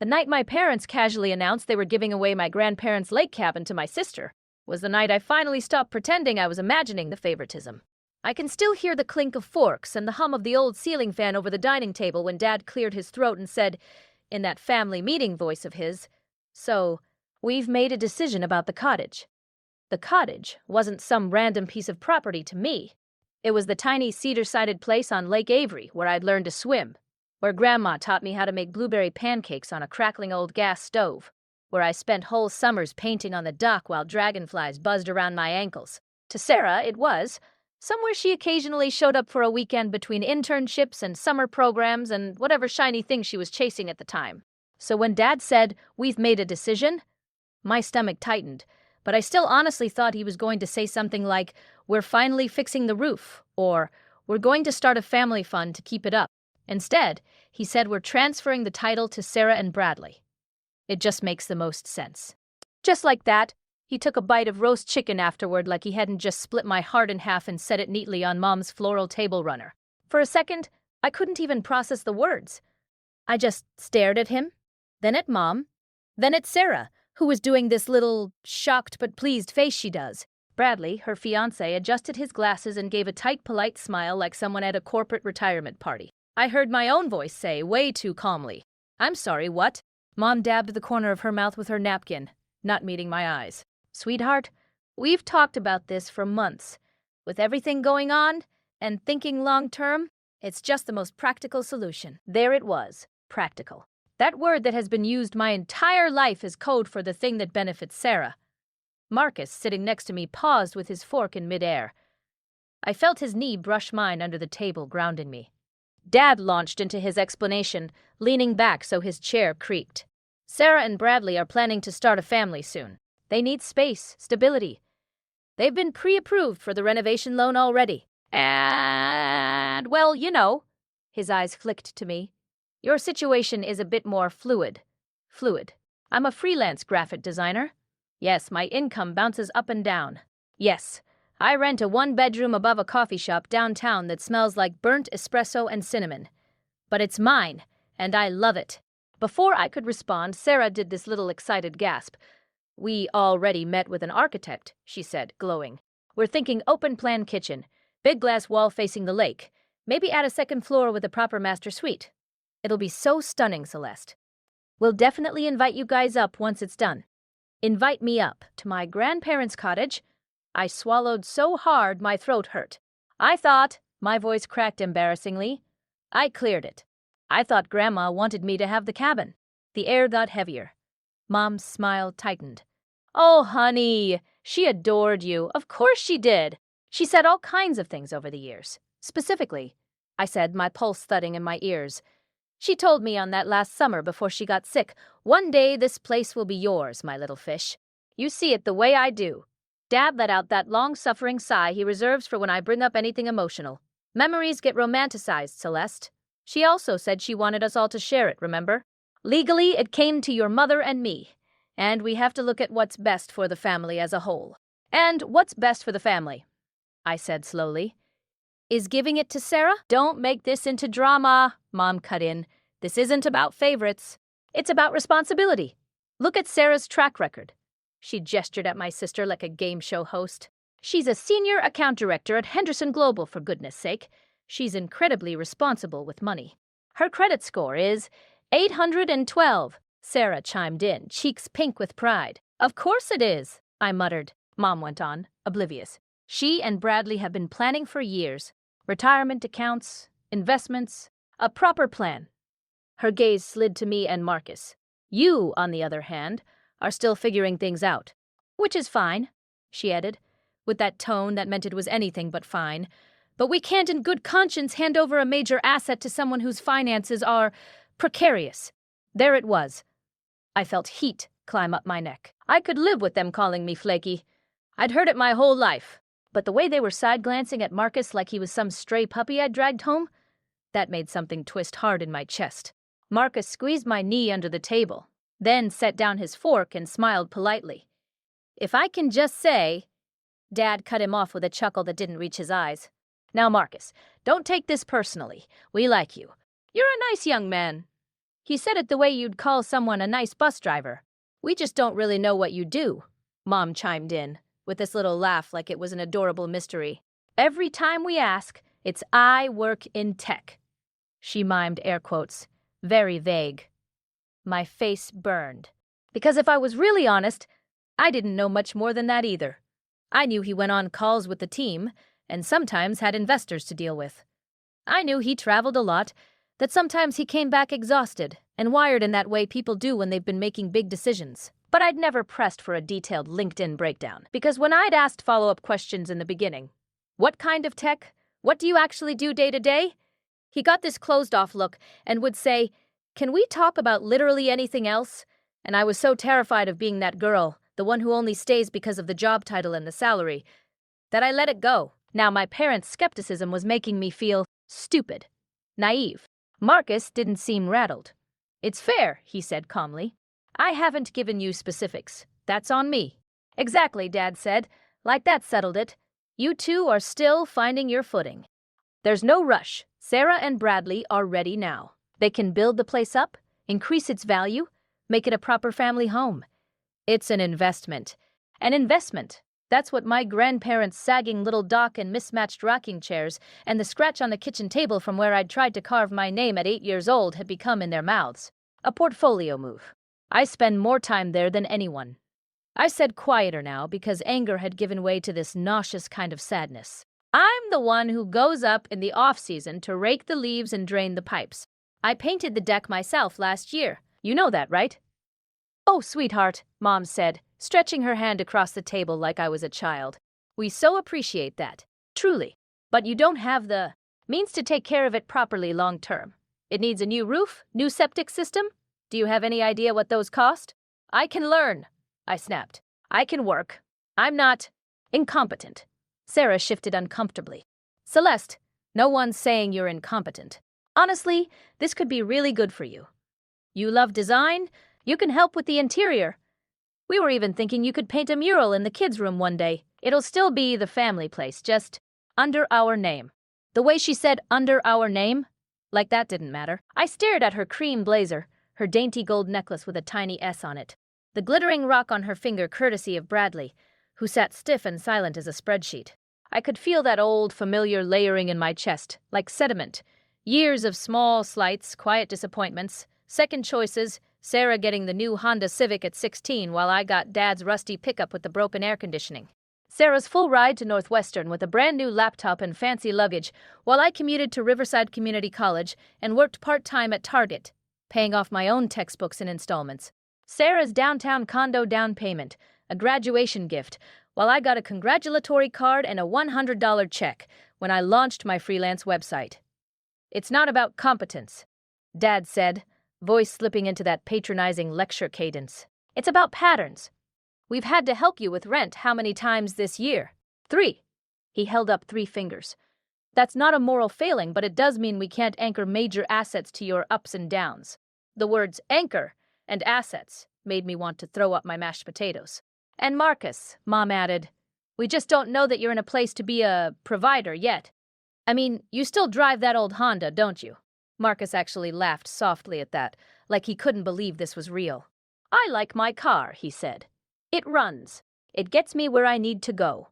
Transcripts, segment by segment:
The night my parents casually announced they were giving away my grandparents' lake cabin to my sister was the night I finally stopped pretending I was imagining the favoritism. I can still hear the clink of forks and the hum of the old ceiling fan over the dining table when Dad cleared his throat and said, in that family meeting voice of his, "So, we've made a decision about the cottage." The cottage wasn't some random piece of property to me. It was the tiny cedar-sided place on Lake Avery where I'd learned to swim, where Grandma taught me how to make blueberry pancakes on a crackling old gas stove, where I spent whole summers painting on the dock while dragonflies buzzed around my ankles. To Sarah, it was somewhere she occasionally showed up for a weekend between internships and summer programs and whatever shiny thing she was chasing at the time. So when Dad said, "We've made a decision," my stomach tightened, but I still honestly thought he was going to say something like, "We're finally fixing the roof," or "We're going to start a family fund to keep it up." Instead, he said, "We're transferring the title to Sarah and Bradley." It just makes the most sense. Just like that, he took a bite of roast chicken afterward like he hadn't just split my heart in half and set it neatly on Mom's floral table runner. For a second, I couldn't even process the words. I just stared at him, then at Mom, then at Sarah, who was doing this little shocked but pleased face she does. Bradley, her fiancé, adjusted his glasses and gave a tight, polite smile like someone at a corporate retirement party. I heard my own voice say, way too calmly, "I'm sorry, what?" Mom dabbed the corner of her mouth with her napkin, not meeting my eyes. "Sweetheart, we've talked about this for months. With everything going on and thinking long-term, it's just the most practical solution." There it was, practical. That word that has been used my entire life as code for the thing that benefits Sarah. Marcus, sitting next to me, paused with his fork in midair. I felt his knee brush mine under the table, grounding me. Dad launched into his explanation, leaning back so his chair creaked. "Sarah and Bradley are planning to start a family soon. They need space, stability. They've been pre-approved for the renovation loan already. And, well, you know," his eyes flicked to me, "your situation is a bit more fluid. I'm a freelance graphic designer. Yes, my income bounces up and down. Yes, I rent a one-bedroom above a coffee shop downtown that smells like burnt espresso and cinnamon. But it's mine, and I love it." Before I could respond, Sarah did this little excited gasp. "We already met with an architect," she said, glowing. "We're thinking open-plan kitchen, big glass wall facing the lake, maybe add a second floor with a proper master suite. It'll be so stunning, Celeste. We'll definitely invite you guys up once it's done." Invite me up to my grandparents' cottage? I swallowed so hard my throat hurt. I thought, my voice cracked embarrassingly. I cleared it. I thought Grandma wanted me to have the cabin. The air got heavier. Mom's smile tightened. "Oh, honey, she adored you. Of course she did. She said all kinds of things over the years. Specifically," I said, my pulse thudding in my ears, "she told me on that last summer before she got sick, 'One day this place will be yours, my little fish. You see it the way I do.'" Dad let out that long-suffering sigh he reserves for when I bring up anything emotional. "Memories get romanticized, Celeste. She also said she wanted us all to share it, remember? Legally, it came to your mother and me, and we have to look at what's best for the family as a whole." "And what's best for the family," I said slowly, "is giving it to Sarah?" "Don't make this into drama," Mom cut in. "This isn't about favorites. It's about responsibility. Look at Sarah's track record." She gestured at my sister like a game show host. "She's a senior account director at Henderson Global, for goodness sake. She's incredibly responsible with money. Her credit score is 812. Sarah chimed in, cheeks pink with pride. "Of course it is," I muttered. Mom went on, oblivious. "She and Bradley have been planning for years. Retirement accounts, investments, a proper plan." Her gaze slid to me and Marcus. "You, on the other hand, are still figuring things out." "Which is fine," she added, with that tone that meant it was anything but fine. "But we can't in good conscience hand over a major asset to someone whose finances are precarious." There it was. I felt heat climb up my neck. I could live with them calling me flaky. I'd heard it my whole life. But the way they were side-glancing at Marcus like he was some stray puppy I'd dragged home, that made something twist hard in my chest. Marcus squeezed my knee under the table, then set down his fork and smiled politely. "If I can just say—" Dad cut him off with a chuckle that didn't reach his eyes. "Now, Marcus, don't take this personally. We like you. You're a nice young man." He said it the way you'd call someone a nice bus driver. We just don't really know what you do, Mom chimed in, with this little laugh like it was an adorable mystery. Every time we ask, it's I work in tech. She mimed air quotes, very vague. My face burned. Because if I was really honest, I didn't know much more than that either. I knew he went on calls with the team, and sometimes had investors to deal with. I knew he traveled a lot, that sometimes he came back exhausted and wired in that way people do when they've been making big decisions. But I'd never pressed for a detailed LinkedIn breakdown, because when I'd asked follow-up questions in the beginning, what kind of tech? What do you actually do day to day? He got this closed-off look and would say, can we talk about literally anything else? And I was so terrified of being that girl, the one who only stays because of the job title and the salary, that I let it go. Now my parents' skepticism was making me feel stupid, naive. Marcus didn't seem rattled. It's fair, he said calmly. I haven't given you specifics. That's on me. Exactly, Dad said. Like that settled it. You two are still finding your footing. There's no rush. Sarah and Bradley are ready now. They can build the place up, increase its value, make it a proper family home. It's an investment. An investment. That's what my grandparents' sagging little dock and mismatched rocking chairs and the scratch on the kitchen table from where I'd tried to carve my name at 8 years old had become in their mouths. A portfolio move. I spend more time there than anyone. I said quieter now because anger had given way to this nauseous kind of sadness. I'm the one who goes up in the off-season to rake the leaves and drain the pipes. I painted the deck myself last year. You know that, right? Oh, sweetheart, Mom said, stretching her hand across the table like I was a child. We so appreciate that. Truly. But you don't have the means to take care of it properly long term. It needs a new roof, new septic system. Do you have any idea what those cost? I can learn, I snapped. I can work. I'm not incompetent. Sarah shifted uncomfortably. Celeste, no one's saying you're incompetent. Honestly, this could be really good for you. You love design. You can help with the interior. We were even thinking you could paint a mural in the kids' room one day. It'll still be the family place, just under our name. The way she said under our name, like that didn't matter. I stared at her cream blazer, her dainty gold necklace with a tiny S on it, the glittering rock on her finger courtesy of Bradley, who sat stiff and silent as a spreadsheet. I could feel that old, familiar layering in my chest, like sediment. Years of small slights, quiet disappointments, second choices, Sarah getting the new Honda Civic at 16 while I got Dad's rusty pickup with the broken air conditioning. Sarah's full ride to Northwestern with a brand new laptop and fancy luggage while I commuted to Riverside Community College and worked part-time at Target, paying off my own textbooks in installments. Sarah's downtown condo down payment, a graduation gift, while I got a congratulatory card and a $100 check when I launched my freelance website. It's not about competence, Dad said, voice slipping into that patronizing lecture cadence. It's about patterns. We've had to help you with rent how many times this year? 3. He held up 3 fingers. That's not a moral failing, but it does mean we can't anchor major assets to your ups and downs. The words anchor and assets made me want to throw up my mashed potatoes. And Marcus, Mom added, we just don't know that you're in a place to be a provider yet. I mean, you still drive that old Honda, don't you? Marcus actually laughed softly at that, like he couldn't believe this was real. I like my car, he said. It runs. It gets me where I need to go.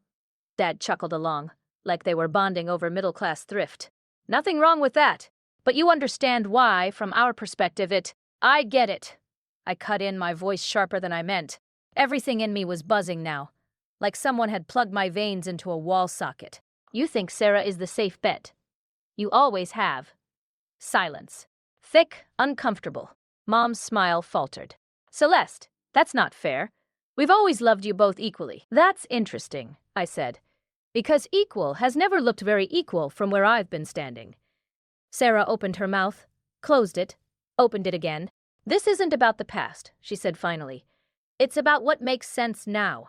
Dad chuckled along, like they were bonding over middle-class thrift. Nothing wrong with that. But you understand why, from our perspective, I get it. I cut in, my voice sharper than I meant. Everything in me was buzzing now, like someone had plugged my veins into a wall socket. You think Sarah is the safe bet. You always have. Silence. Thick, uncomfortable. Mom's smile faltered. Celeste, that's not fair. We've always loved you both equally. That's interesting, I said, because equal has never looked very equal from where I've been standing. Sarah opened her mouth, closed it, opened it again. This isn't about the past, she said finally. It's about what makes sense now.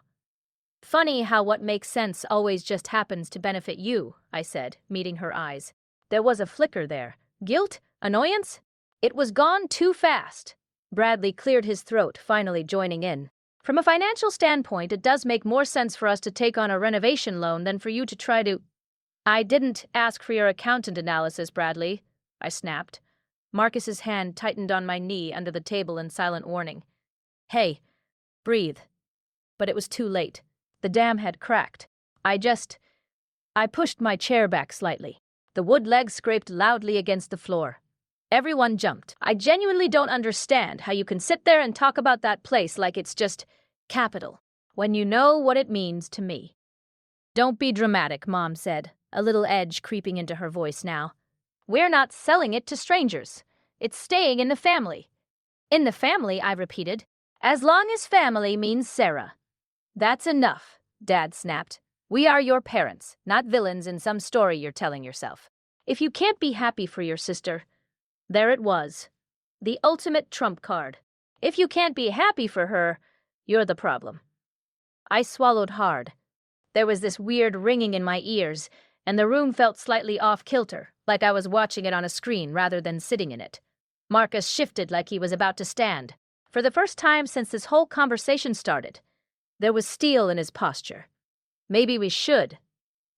Funny how what makes sense always just happens to benefit you, I said, meeting her eyes. There was a flicker there. Guilt? Annoyance? It was gone too fast. Bradley cleared his throat, finally joining in. From a financial standpoint, it does make more sense for us to take on a renovation loan than for you to try to... I didn't ask for your accountant analysis, Bradley, I snapped. Marcus's hand tightened on my knee under the table in silent warning. Hey, breathe. But it was too late. The dam had cracked. I pushed my chair back slightly. The wood legs scraped loudly against the floor. Everyone jumped. I genuinely don't understand how you can sit there and talk about that place like it's just capital, when you know what it means to me. Don't be dramatic, Mom said, a little edge creeping into her voice now. We're not selling it to strangers. It's staying in the family. In the family, I repeated. As long as family means Sarah. That's enough, Dad snapped. We are your parents, not villains in some story you're telling yourself. If you can't be happy for your sister, there it was. The ultimate trump card. If you can't be happy for her, you're the problem. I swallowed hard. There was this weird ringing in my ears, and the room felt slightly off-kilter, like I was watching it on a screen rather than sitting in it. Marcus shifted like he was about to stand. For the first time since this whole conversation started, there was steel in his posture. Maybe we should.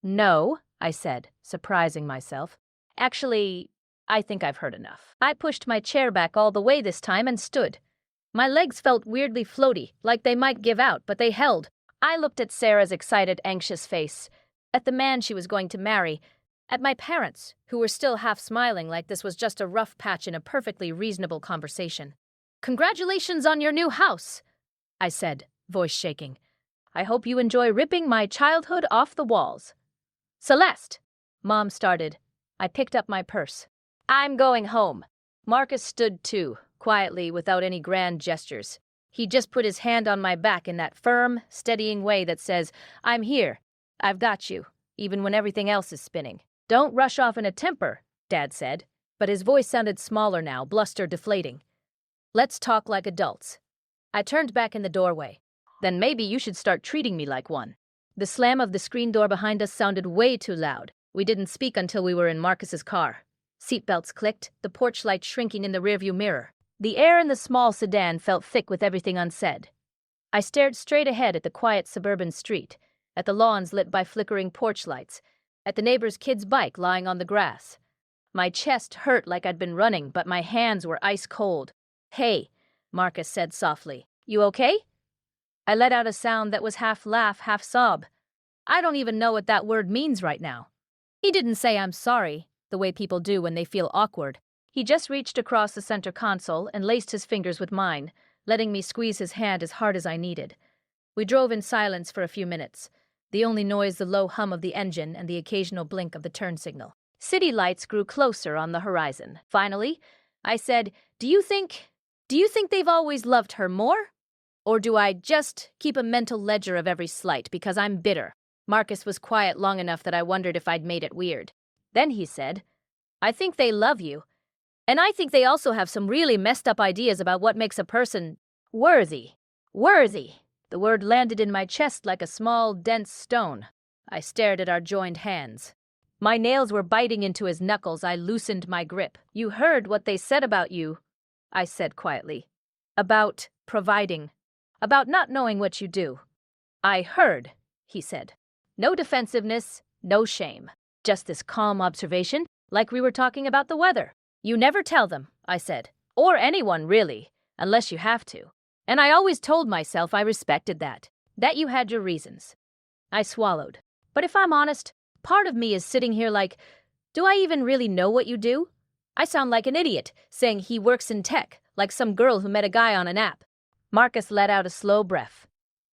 No, I said, surprising myself. Actually, I think I've heard enough. I pushed my chair back all the way this time and stood. My legs felt weirdly floaty, like they might give out, but they held. I looked at Sarah's excited, anxious face, at the man she was going to marry, at my parents, who were still half smiling like this was just a rough patch in a perfectly reasonable conversation. Congratulations on your new house, I said, voice shaking. I hope you enjoy ripping my childhood off the walls. Celeste, Mom started. I picked up my purse. I'm going home. Marcus stood too, quietly, without any grand gestures. He just put his hand on my back in that firm, steadying way that says, I'm here. I've got you, even when everything else is spinning. Don't rush off in a temper, Dad said, but his voice sounded smaller now, bluster deflating. Let's talk like adults. I turned back in the doorway. Then maybe you should start treating me like one. The slam of the screen door behind us sounded way too loud. We didn't speak until we were in Marcus's car. Seatbelts clicked, the porch light shrinking in the rearview mirror. The air in the small sedan felt thick with everything unsaid. I stared straight ahead at the quiet suburban street, at the lawns lit by flickering porch lights, at the neighbor's kid's bike lying on the grass. My chest hurt like I'd been running, but my hands were ice cold. Hey, Marcus said softly. You okay? I let out a sound that was half laugh, half sob. I don't even know what that word means right now. He didn't say I'm sorry, the way people do when they feel awkward. He just reached across the center console and laced his fingers with mine, letting me squeeze his hand as hard as I needed. We drove in silence for a few minutes, the only noise the low hum of the engine and the occasional blink of the turn signal. City lights grew closer on the horizon. Finally, I said, Do you think they've always loved her more? Or do I just keep a mental ledger of every slight because I'm bitter? Marcus was quiet long enough that I wondered if I'd made it weird. Then he said, I think they love you. And I think they also have some really messed up ideas about what makes a person worthy. Worthy. The word landed in my chest like a small, dense stone. I stared at our joined hands. My nails were biting into his knuckles. I loosened my grip. You heard what they said about you, I said quietly. About providing. About not knowing what you do. I heard, he said. No defensiveness, no shame. Just this calm observation, like we were talking about the weather. You never tell them, I said. Or anyone, really, unless you have to. And I always told myself I respected that. That you had your reasons. I swallowed. But if I'm honest, part of me is sitting here like, do I even really know what you do? I sound like an idiot, saying he works in tech, like some girl who met a guy on an app. Marcus let out a slow breath.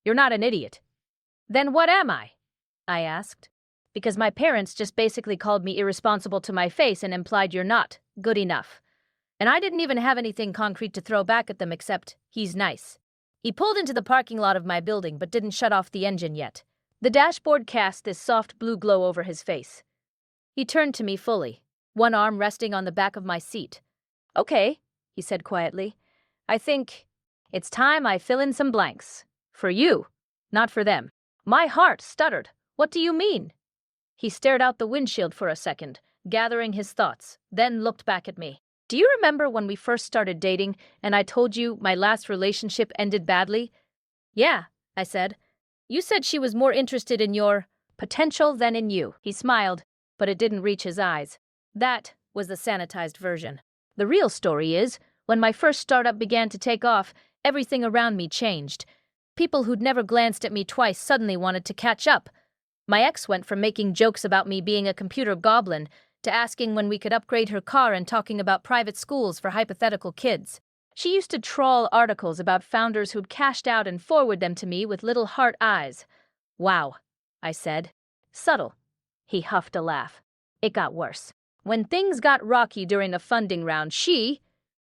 You're not an idiot. Then what am I? I asked. Because my parents just basically called me irresponsible to my face and implied you're not good enough. And I didn't even have anything concrete to throw back at them except, he's nice. He pulled into the parking lot of my building but didn't shut off the engine yet. The dashboard cast this soft blue glow over his face. He turned to me fully, one arm resting on the back of my seat. Okay, he said quietly. I think it's time I fill in some blanks. For you, not for them. My heart stuttered. What do you mean? He stared out the windshield for a second, gathering his thoughts, then looked back at me. Do you remember when we first started dating and I told you my last relationship ended badly? Yeah, I said. You said she was more interested in your potential than in you. He smiled, but it didn't reach his eyes. That was the sanitized version. The real story is, when my first startup began to take off, everything around me changed. People who'd never glanced at me twice suddenly wanted to catch up. My ex went from making jokes about me being a computer goblin to asking when we could upgrade her car and talking about private schools for hypothetical kids. She used to trawl articles about founders who'd cashed out and forward them to me with little heart eyes. Wow, I said. Subtle. He huffed a laugh. It got worse. When things got rocky during the funding round, she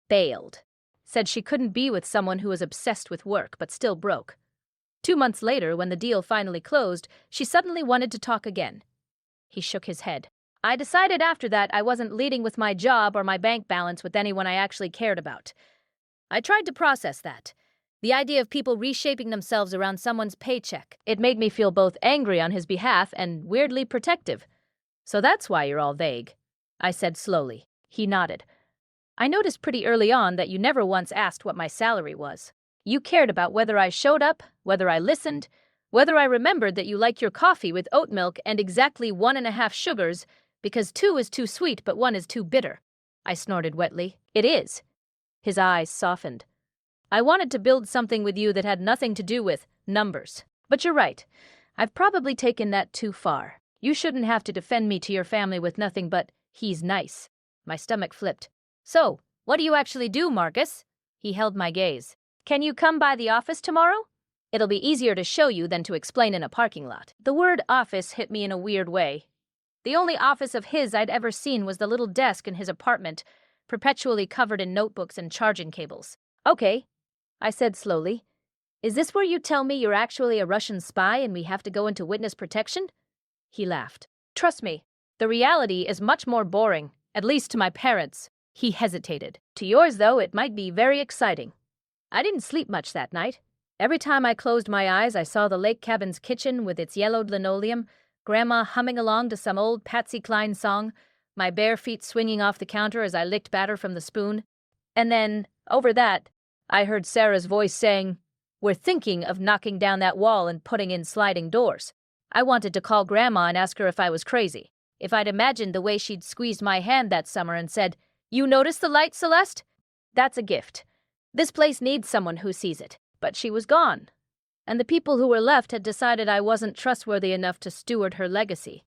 bailed. Said she couldn't be with someone who was obsessed with work but still broke. 2 months later, when the deal finally closed, she suddenly wanted to talk again. He shook his head. I decided after that I wasn't leading with my job or my bank balance with anyone I actually cared about. I tried to process that. The idea of people reshaping themselves around someone's paycheck. It made me feel both angry on his behalf and weirdly protective. So that's why you're all vague, I said slowly. He nodded. I noticed pretty early on that you never once asked what my salary was. You cared about whether I showed up, whether I listened, whether I remembered that you like your coffee with oat milk and exactly 1.5 sugars, because 2 is too sweet but 1 is too bitter. I snorted wetly. It is. His eyes softened. I wanted to build something with you that had nothing to do with numbers. But you're right. I've probably taken that too far. You shouldn't have to defend me to your family with nothing but, he's nice. My stomach flipped. So, what do you actually do, Marcus? He held my gaze. Can you come by the office tomorrow? It'll be easier to show you than to explain in a parking lot. The word office hit me in a weird way. The only office of his I'd ever seen was the little desk in his apartment, perpetually covered in notebooks and charging cables. Okay, I said slowly. Is this where you tell me you're actually a Russian spy and we have to go into witness protection? He laughed. Trust me, the reality is much more boring, at least to my parents. He hesitated. To yours, though, it might be very exciting. I didn't sleep much that night. Every time I closed my eyes, I saw the lake cabin's kitchen with its yellowed linoleum, Grandma humming along to some old Patsy Cline song, my bare feet swinging off the counter as I licked batter from the spoon. And then, over that, I heard Sarah's voice saying, "We're thinking of knocking down that wall and putting in sliding doors." I wanted to call Grandma and ask her if I was crazy, if I'd imagined the way she'd squeezed my hand that summer and said, "You notice the light, Celeste? That's a gift. This place needs someone who sees it." But she was gone, and the people who were left had decided I wasn't trustworthy enough to steward her legacy.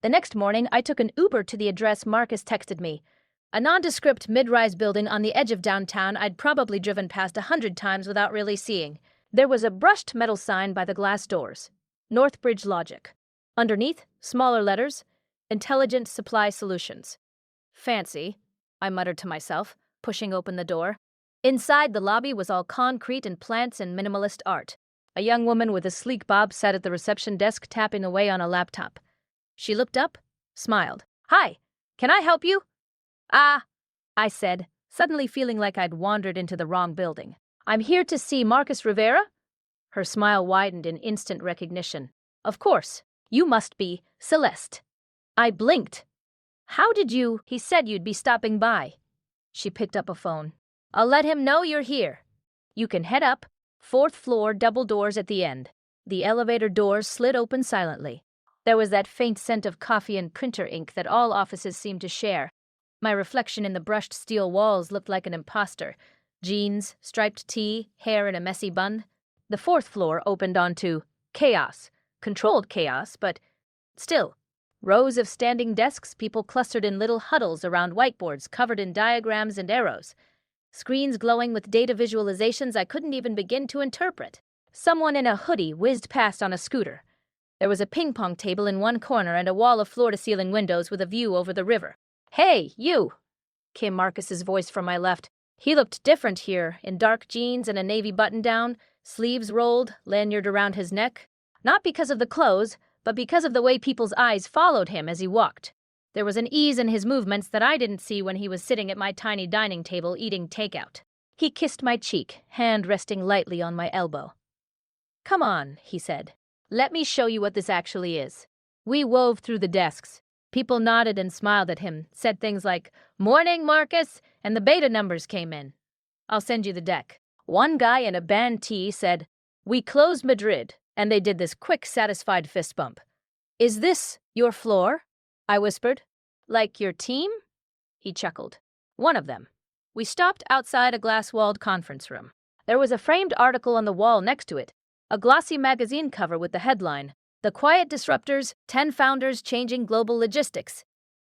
The next morning, I took an Uber to the address Marcus texted me, a nondescript mid-rise building on the edge of downtown I'd probably driven past 100 times without really seeing. There was a brushed metal sign by the glass doors, Northbridge Logic. Underneath, smaller letters, Intelligent Supply Solutions. Fancy, I muttered to myself, pushing open the door. Inside, the lobby was all concrete and plants and minimalist art. A young woman with a sleek bob sat at the reception desk tapping away on a laptop. She looked up, smiled. "Hi, can I help you?" "Ah," I said, suddenly feeling like I'd wandered into the wrong building. "I'm here to see Marcus Rivera?" Her smile widened in instant recognition. "Of course, you must be Celeste." I blinked. "How did you—" "He said you'd be stopping by." She picked up a phone. "I'll let him know you're here. You can head up, 4th floor, double doors at the end." The elevator doors slid open silently. There was that faint scent of coffee and printer ink that all offices seem to share. My reflection in the brushed steel walls looked like an imposter. Jeans, striped tee, hair in a messy bun. The 4th floor opened onto chaos. Controlled chaos, but still. Rows of standing desks, people clustered in little huddles around whiteboards covered in diagrams and arrows. Screens glowing with data visualizations I couldn't even begin to interpret. Someone in a hoodie whizzed past on a scooter. There was a ping-pong table in one corner and a wall of floor-to-ceiling windows with a view over the river. "Hey, you!" came Marcus's voice from my left. He looked different here, in dark jeans and a navy button-down, sleeves rolled, lanyard around his neck. Not because of the clothes, but because of the way people's eyes followed him as he walked. There was an ease in his movements that I didn't see when he was sitting at my tiny dining table eating takeout. He kissed my cheek, hand resting lightly on my elbow. "Come on," he said. "Let me show you what this actually is." We wove through the desks. People nodded and smiled at him, said things like, "Morning, Marcus," and the beta numbers came in. "I'll send you the deck." One guy in a band tee said, "We closed Madrid," and they did this quick, satisfied fist bump. "Is this your floor?" I whispered. "Like your team?" He chuckled. One of them. We stopped outside a glass-walled conference room. There was a framed article on the wall next to it, a glossy magazine cover with the headline, "The Quiet Disruptors, 10 Founders Changing Global Logistics."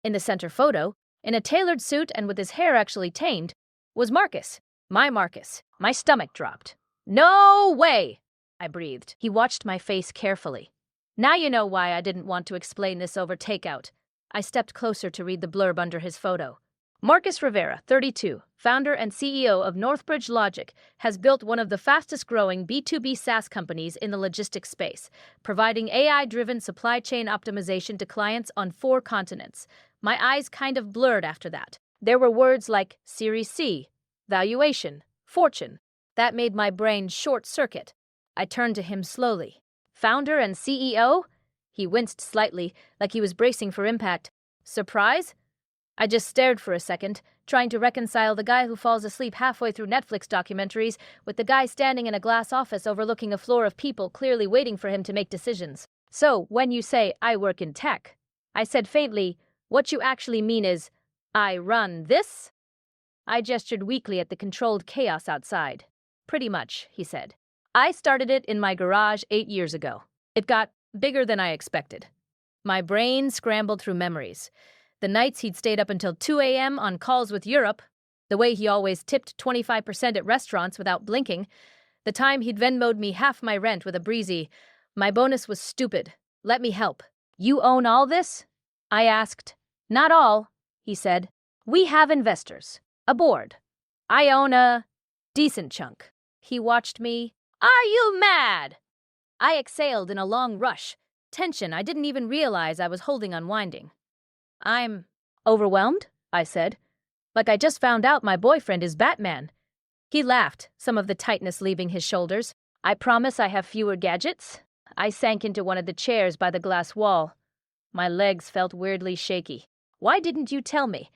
In the center photo, in a tailored suit and with his hair actually tamed, was Marcus. My Marcus. My stomach dropped. "No way!" I breathed. He watched my face carefully. "Now you know why I didn't want to explain this over takeout." I stepped closer to read the blurb under his photo. Marcus Rivera, 32, founder and CEO of Northbridge Logic, has built one of the fastest-growing B2B SaaS companies in the logistics space, providing AI-driven supply chain optimization to clients on 4 continents. My eyes kind of blurred after that. There were words like Series C, valuation, fortune. That made my brain short-circuit. I turned to him slowly. "Founder and CEO?" He winced slightly, like he was bracing for impact. "Surprise?" I just stared for a second, trying to reconcile the guy who falls asleep halfway through Netflix documentaries with the guy standing in a glass office overlooking a floor of people clearly waiting for him to make decisions. "So, when you say, 'I work in tech,'" I said faintly, "what you actually mean is, 'I run this'?" I gestured weakly at the controlled chaos outside. "Pretty much," he said. "I started it in my garage 8 years ago. It got bigger than I expected." My brain scrambled through memories. The nights he'd stayed up until 2 a.m. on calls with Europe, the way he always tipped 25% at restaurants without blinking, the time he'd Venmo'd me half my rent with a breezy, "My bonus was stupid. Let me help." "You own all this?" I asked. "Not all," he said. "We have investors. A board. I own a decent chunk." He watched me. "Are you mad?" I exhaled in a long rush, tension I didn't even realize I was holding unwinding. "I'm overwhelmed," I said. "Like I just found out my boyfriend is Batman." He laughed, some of the tightness leaving his shoulders. "I promise I have fewer gadgets." I sank into one of the chairs by the glass wall. My legs felt weirdly shaky. "Why didn't you tell me?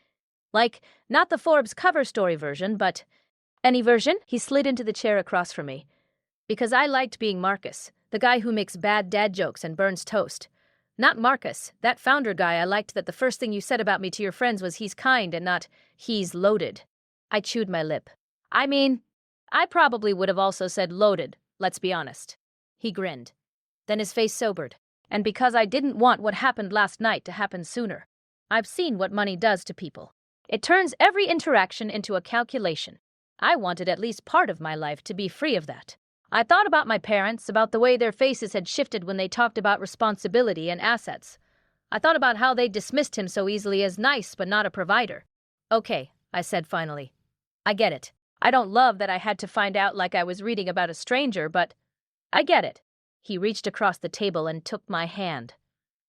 Like, not the Forbes cover story version, but any version?" He slid into the chair across from me. "Because I liked being Marcus, the guy who makes bad dad jokes and burns toast. Not Marcus, that founder guy I liked that the first thing you said about me to your friends was he's kind and not he's loaded." I chewed my lip. "I mean, I probably would have also said loaded, let's be honest." He grinned. Then his face sobered. "And because I didn't want what happened last night to happen sooner. I've seen what money does to people. It turns every interaction into a calculation. I wanted at least part of my life to be free of that. I thought about my parents, about the way their faces had shifted when they talked about responsibility and assets. I thought about how they dismissed him so easily as nice but not a provider. "Okay," I said finally. "I get it. I don't love that I had to find out like I was reading about a stranger, but I get it." He reached across the table and took my hand.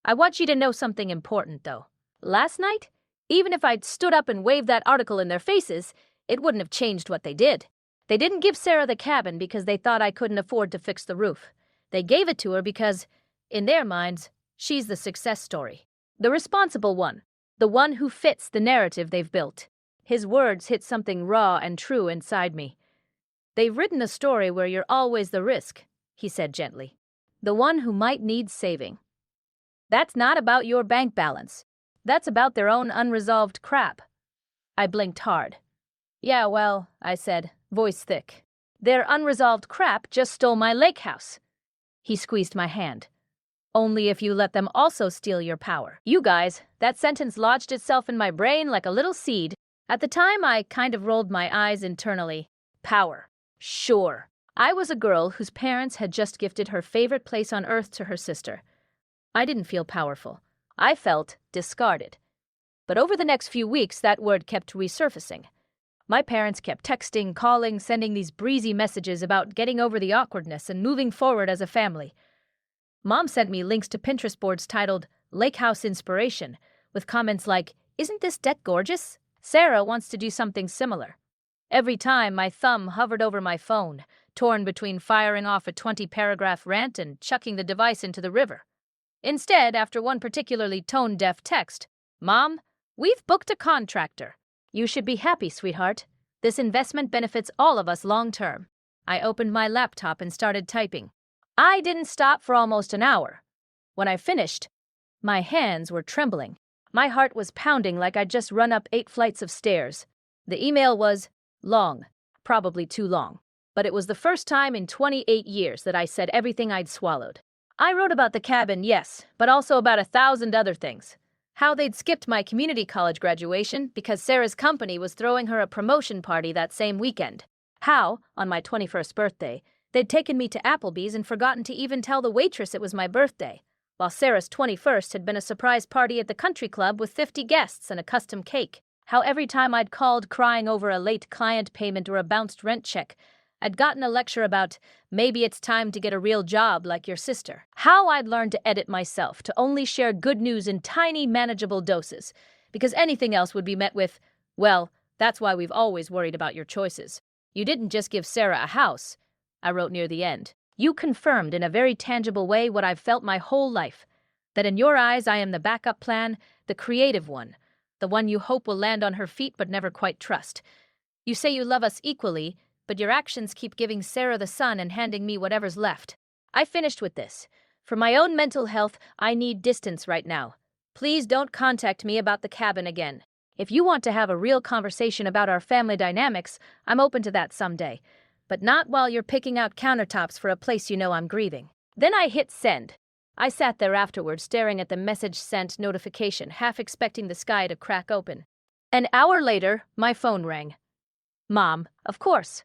"I want you to know something important, though. Last night, even if I'd stood up and waved that article in their faces, it wouldn't have changed what they did. They didn't give Sarah the cabin because they thought I couldn't afford to fix the roof. They gave it to her because, in their minds, she's the success story. The responsible one. The one who fits the narrative they've built." His words hit something raw and true inside me. "They've written a story where you're always the risk," he said gently. "The one who might need saving. That's not about your bank balance. That's about their own unresolved crap." I blinked hard. "Yeah, well," I said, voice thick. "Their unresolved crap just stole my lake house." He squeezed my hand. "Only if you let them also steal your power." You guys, that sentence lodged itself in my brain like a little seed. At the time, I kind of rolled my eyes internally. Power. Sure. I was a girl whose parents had just gifted her favorite place on earth to her sister. I didn't feel powerful. I felt discarded. But over the next few weeks, that word kept resurfacing. My parents kept texting, calling, sending these breezy messages about getting over the awkwardness and moving forward as a family. Mom sent me links to Pinterest boards titled Lake House Inspiration, with comments like, "Isn't this deck gorgeous? Sarah wants to do something similar." Every time, my thumb hovered over my phone, torn between firing off a 20-paragraph rant and chucking the device into the river. Instead, after one particularly tone-deaf text, "Mom, we've booked a contractor. You should be happy, sweetheart. This investment benefits all of us long-term." I opened my laptop and started typing. I didn't stop for almost an hour. When I finished, my hands were trembling. My heart was pounding like I'd just run up 8 flights of stairs. The email was long, probably too long, but it was the first time in 28 years that I said everything I'd swallowed. I wrote about the cabin, yes, but also about 1,000 other things. How they'd skipped my community college graduation because Sarah's company was throwing her a promotion party that same weekend. How, on my 21st birthday, they'd taken me to Applebee's and forgotten to even tell the waitress it was my birthday, while Sarah's 21st had been a surprise party at the country club with 50 guests and a custom cake. How every time I'd called crying over a late client payment or a bounced rent check, I'd gotten a lecture about maybe it's time to get a real job like your sister. How I'd learned to edit myself to only share good news in tiny, manageable doses, because anything else would be met with, well, that's why we've always worried about your choices. You didn't just give Sarah a house, I wrote near the end. You confirmed in a very tangible way what I've felt my whole life, that in your eyes I am the backup plan, the creative one, the one you hope will land on her feet but never quite trust. You say you love us equally, but your actions keep giving Sarah the sun and handing me whatever's left. I finished with this. For my own mental health, I need distance right now. Please don't contact me about the cabin again. If you want to have a real conversation about our family dynamics, I'm open to that someday, but not while you're picking out countertops for a place you know I'm grieving. Then I hit send. I sat there afterward staring at the message sent notification, half expecting the sky to crack open. An hour later, my phone rang. Mom, of course.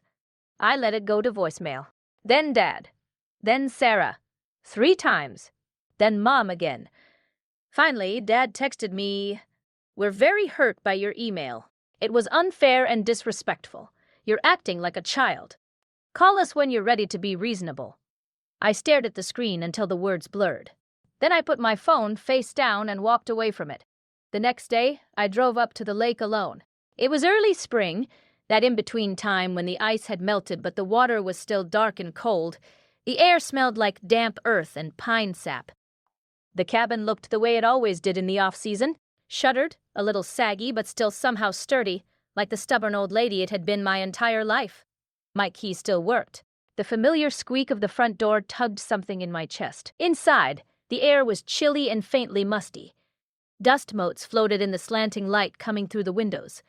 I let it go to voicemail. Then Dad. Then Sarah. 3 times. Then Mom again. Finally, Dad texted me, "We're very hurt by your email. It was unfair and disrespectful. You're acting like a child. Call us when you're ready to be reasonable." I stared at the screen until the words blurred. Then I put my phone face down and walked away from it. The next day, I drove up to the lake alone. It was early spring, that in-between time when the ice had melted but the water was still dark and cold. The air smelled like damp earth and pine sap. The cabin looked the way it always did in the off-season, shuttered, a little saggy but still somehow sturdy, like the stubborn old lady it had been my entire life. My key still worked. The familiar squeak of the front door tugged something in my chest. Inside, the air was chilly and faintly musty. Dust motes floated in the slanting light coming through the windows.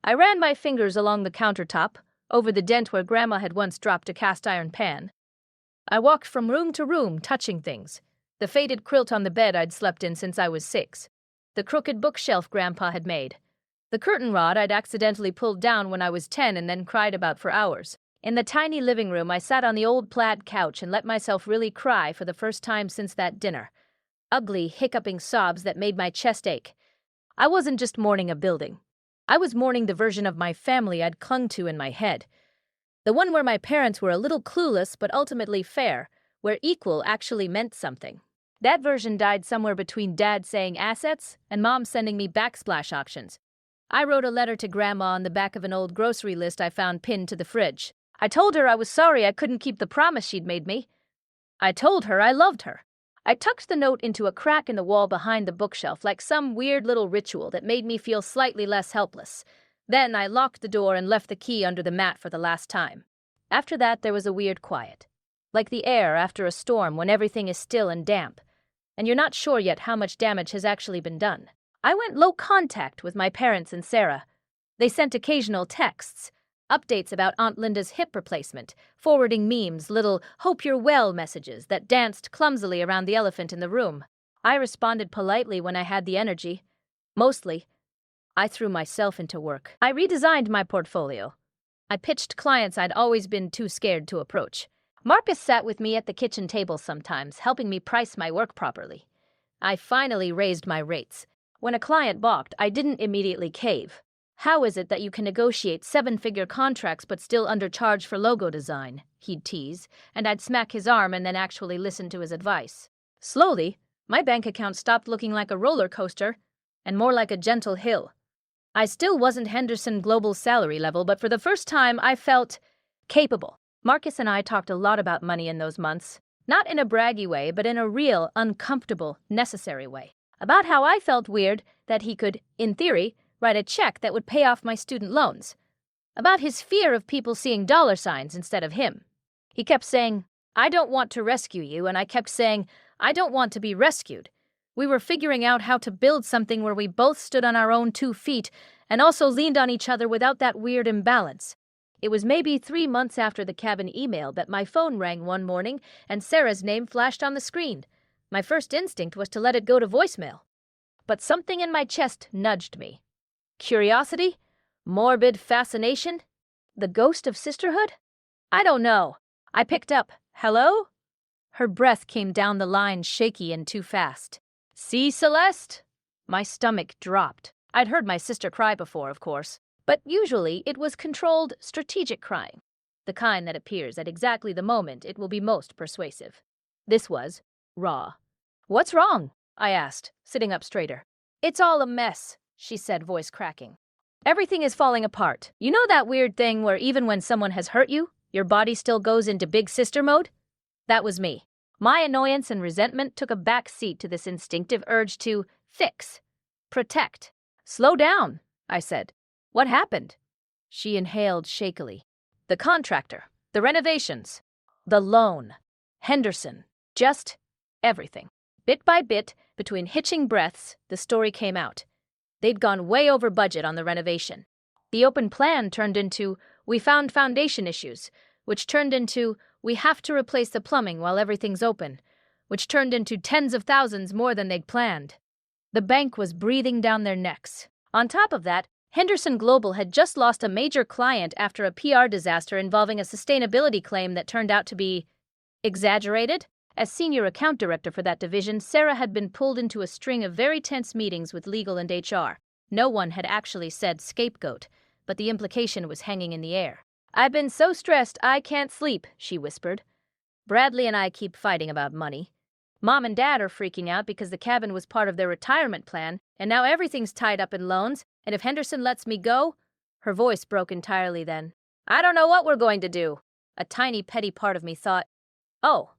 I ran my fingers along the countertop, over the dent where Grandma had once dropped a cast-iron pan. I walked from room to room, touching things. The faded quilt on the bed I'd slept in since I was 6. The crooked bookshelf Grandpa had made. The curtain rod I'd accidentally pulled down when I was 10 and then cried about for hours. In the tiny living room, I sat on the old plaid couch and let myself really cry for the first time since that dinner. Ugly, hiccuping sobs that made my chest ache. I wasn't just mourning a building. I was mourning the version of my family I'd clung to in my head. The one where my parents were a little clueless but ultimately fair, where equal actually meant something. That version died somewhere between Dad saying assets and Mom sending me backsplash auctions. I wrote a letter to Grandma on the back of an old grocery list I found pinned to the fridge. I told her I was sorry I couldn't keep the promise she'd made me. I told her I loved her. I tucked the note into a crack in the wall behind the bookshelf like some weird little ritual that made me feel slightly less helpless. Then I locked the door and left the key under the mat for the last time. After that, there was a weird quiet, like the air after a storm when everything is still and damp, and you're not sure yet how much damage has actually been done. I went low contact with my parents and Sarah. They sent occasional texts, updates about Aunt Linda's hip replacement, forwarding memes, little hope you're well messages that danced clumsily around the elephant in the room. I responded politely when I had the energy. Mostly, I threw myself into work. I redesigned my portfolio. I pitched clients I'd always been too scared to approach. Marcus sat with me at the kitchen table sometimes, helping me price my work properly. I finally raised my rates. When a client balked, I didn't immediately cave. How is it that you can negotiate 7-figure contracts but still undercharge for logo design? He'd tease, and I'd smack his arm and then actually listen to his advice. Slowly, my bank account stopped looking like a roller coaster and more like a gentle hill. I still wasn't Henderson Global salary level, but for the first time I felt capable. Marcus and I talked a lot about money in those months, not in a braggy way, but in a real, uncomfortable, necessary way. About how I felt weird that he could, in theory, write a check that would pay off my student loans. About his fear of people seeing dollar signs instead of him. He kept saying, "I don't want to rescue you," and I kept saying, "I don't want to be rescued." We were figuring out how to build something where we both stood on our own 2 feet and also leaned on each other without that weird imbalance. It was maybe 3 months after the cabin email that my phone rang one morning and Sarah's name flashed on the screen. My first instinct was to let it go to voicemail. But something in my chest nudged me. Curiosity? Morbid fascination? The ghost of sisterhood? I don't know. I picked up, "Hello?" Her breath came down the line shaky and too fast. "See, Celeste?" My stomach dropped. I'd heard my sister cry before, of course, but usually it was controlled, strategic crying, the kind that appears at exactly the moment it will be most persuasive. This was raw. "What's wrong?" I asked, sitting up straighter. "It's all a mess," she said, voice cracking. "Everything is falling apart. You know that weird thing where even when someone has hurt you, your body still goes into big sister mode? That was me. My annoyance and resentment took a back seat to this instinctive urge to fix, protect. "Slow down," I said. "What happened?" She inhaled shakily. "The contractor, the renovations, the loan, Henderson, just everything." Bit by bit, between hitching breaths, the story came out. They'd gone way over budget on the renovation. The open plan turned into, "We found foundation issues," which turned into, "We have to replace the plumbing while everything's open," which turned into tens of thousands more than they'd planned. The bank was breathing down their necks. On top of that, Henderson Global had just lost a major client after a PR disaster involving a sustainability claim that turned out to be exaggerated. As senior account director for that division, Sarah had been pulled into a string of very tense meetings with legal and HR. No one had actually said scapegoat, but the implication was hanging in the air. "I've been so stressed I can't sleep," she whispered. "Bradley and I keep fighting about money. Mom and Dad are freaking out because the cabin was part of their retirement plan, and now everything's tied up in loans, and if Henderson lets me go—" Her voice broke entirely then. "I don't know what we're going to do." A tiny petty part of me thought, "Oh,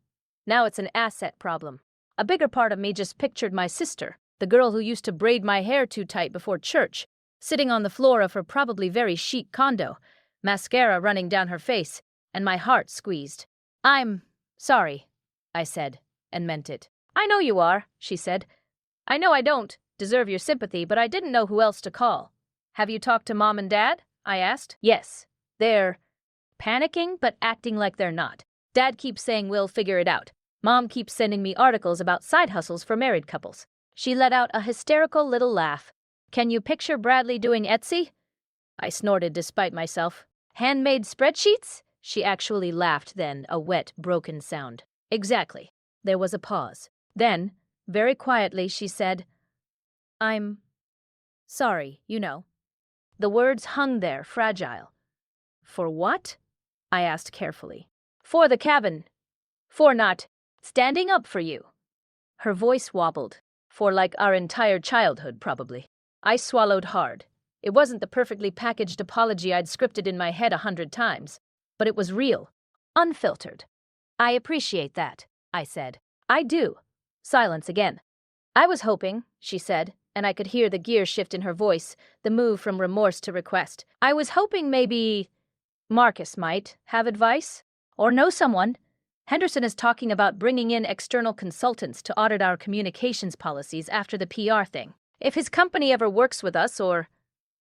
now it's an asset problem." A bigger part of me just pictured my sister, the girl who used to braid my hair too tight before church, sitting on the floor of her probably very chic condo, mascara running down her face, and my heart squeezed. "I'm sorry," I said, and meant it. "I know you are," she said. "I know I don't deserve your sympathy, but I didn't know who else to call." "Have you talked to Mom and Dad?" I asked. "Yes. They're panicking, but acting like they're not. Dad keeps saying we'll figure it out. Mom keeps sending me articles about side hustles for married couples." She let out a hysterical little laugh. "Can you picture Bradley doing Etsy?" I snorted despite myself. "Handmade spreadsheets?" She actually laughed then, a wet, broken sound. "Exactly." There was a pause. Then, very quietly, she said, "I'm sorry, you know." The words hung there, fragile. "For what?" I asked carefully. "For the cabin. For not standing up for you." Her voice wobbled. "For like our entire childhood, probably." I swallowed hard. It wasn't the perfectly packaged apology I'd scripted in my head 100 times, but it was real, unfiltered. "I appreciate that," I said. "I do." Silence again. "I was hoping," she said, and I could hear the gear shift in her voice, the move from remorse to request. "I was hoping maybe Marcus might have advice, or know someone. Henderson is talking about bringing in external consultants to audit our communications policies after the PR thing. If his company ever works with us or—"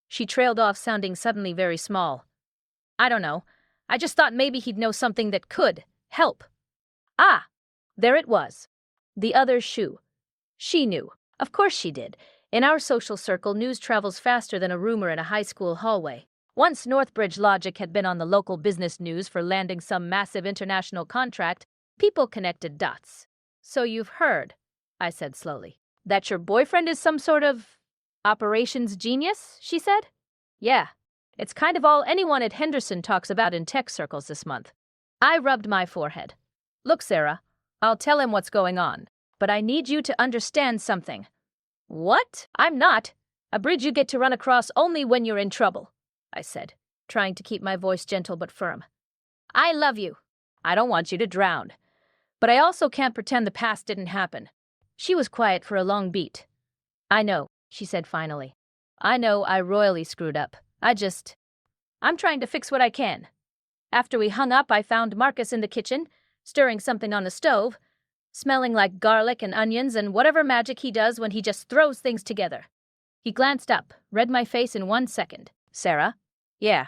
She trailed off, sounding suddenly very small. "I don't know. I just thought maybe he'd know something that could help." Ah, there it was. The other shoe. She knew. Of course she did. In our social circle, news travels faster than a rumor in a high school hallway. Once Northbridge Logic had been on the local business news for landing some massive international contract, people connected dots. "So you've heard," I said slowly, "that your boyfriend is some sort of operations genius," she said. "Yeah. It's kind of all anyone at Henderson talks about in tech circles this month." I rubbed my forehead. "Look, Sarah, I'll tell him what's going on, but I need you to understand something." "What?" "I'm not a bridge you get to run across only when you're in trouble," I said, trying to keep my voice gentle but firm. "I love you. I don't want you to drown. But I also can't pretend the past didn't happen." She was quiet for a long beat. "I know," she said finally. "I know I royally screwed up. I'm trying to fix what I can. After we hung up, I found Marcus in the kitchen, stirring something on the stove. smelling like garlic and onions and whatever magic he does when he just throws things together. He glanced up, read my face in 1 second. Sarah? Yeah.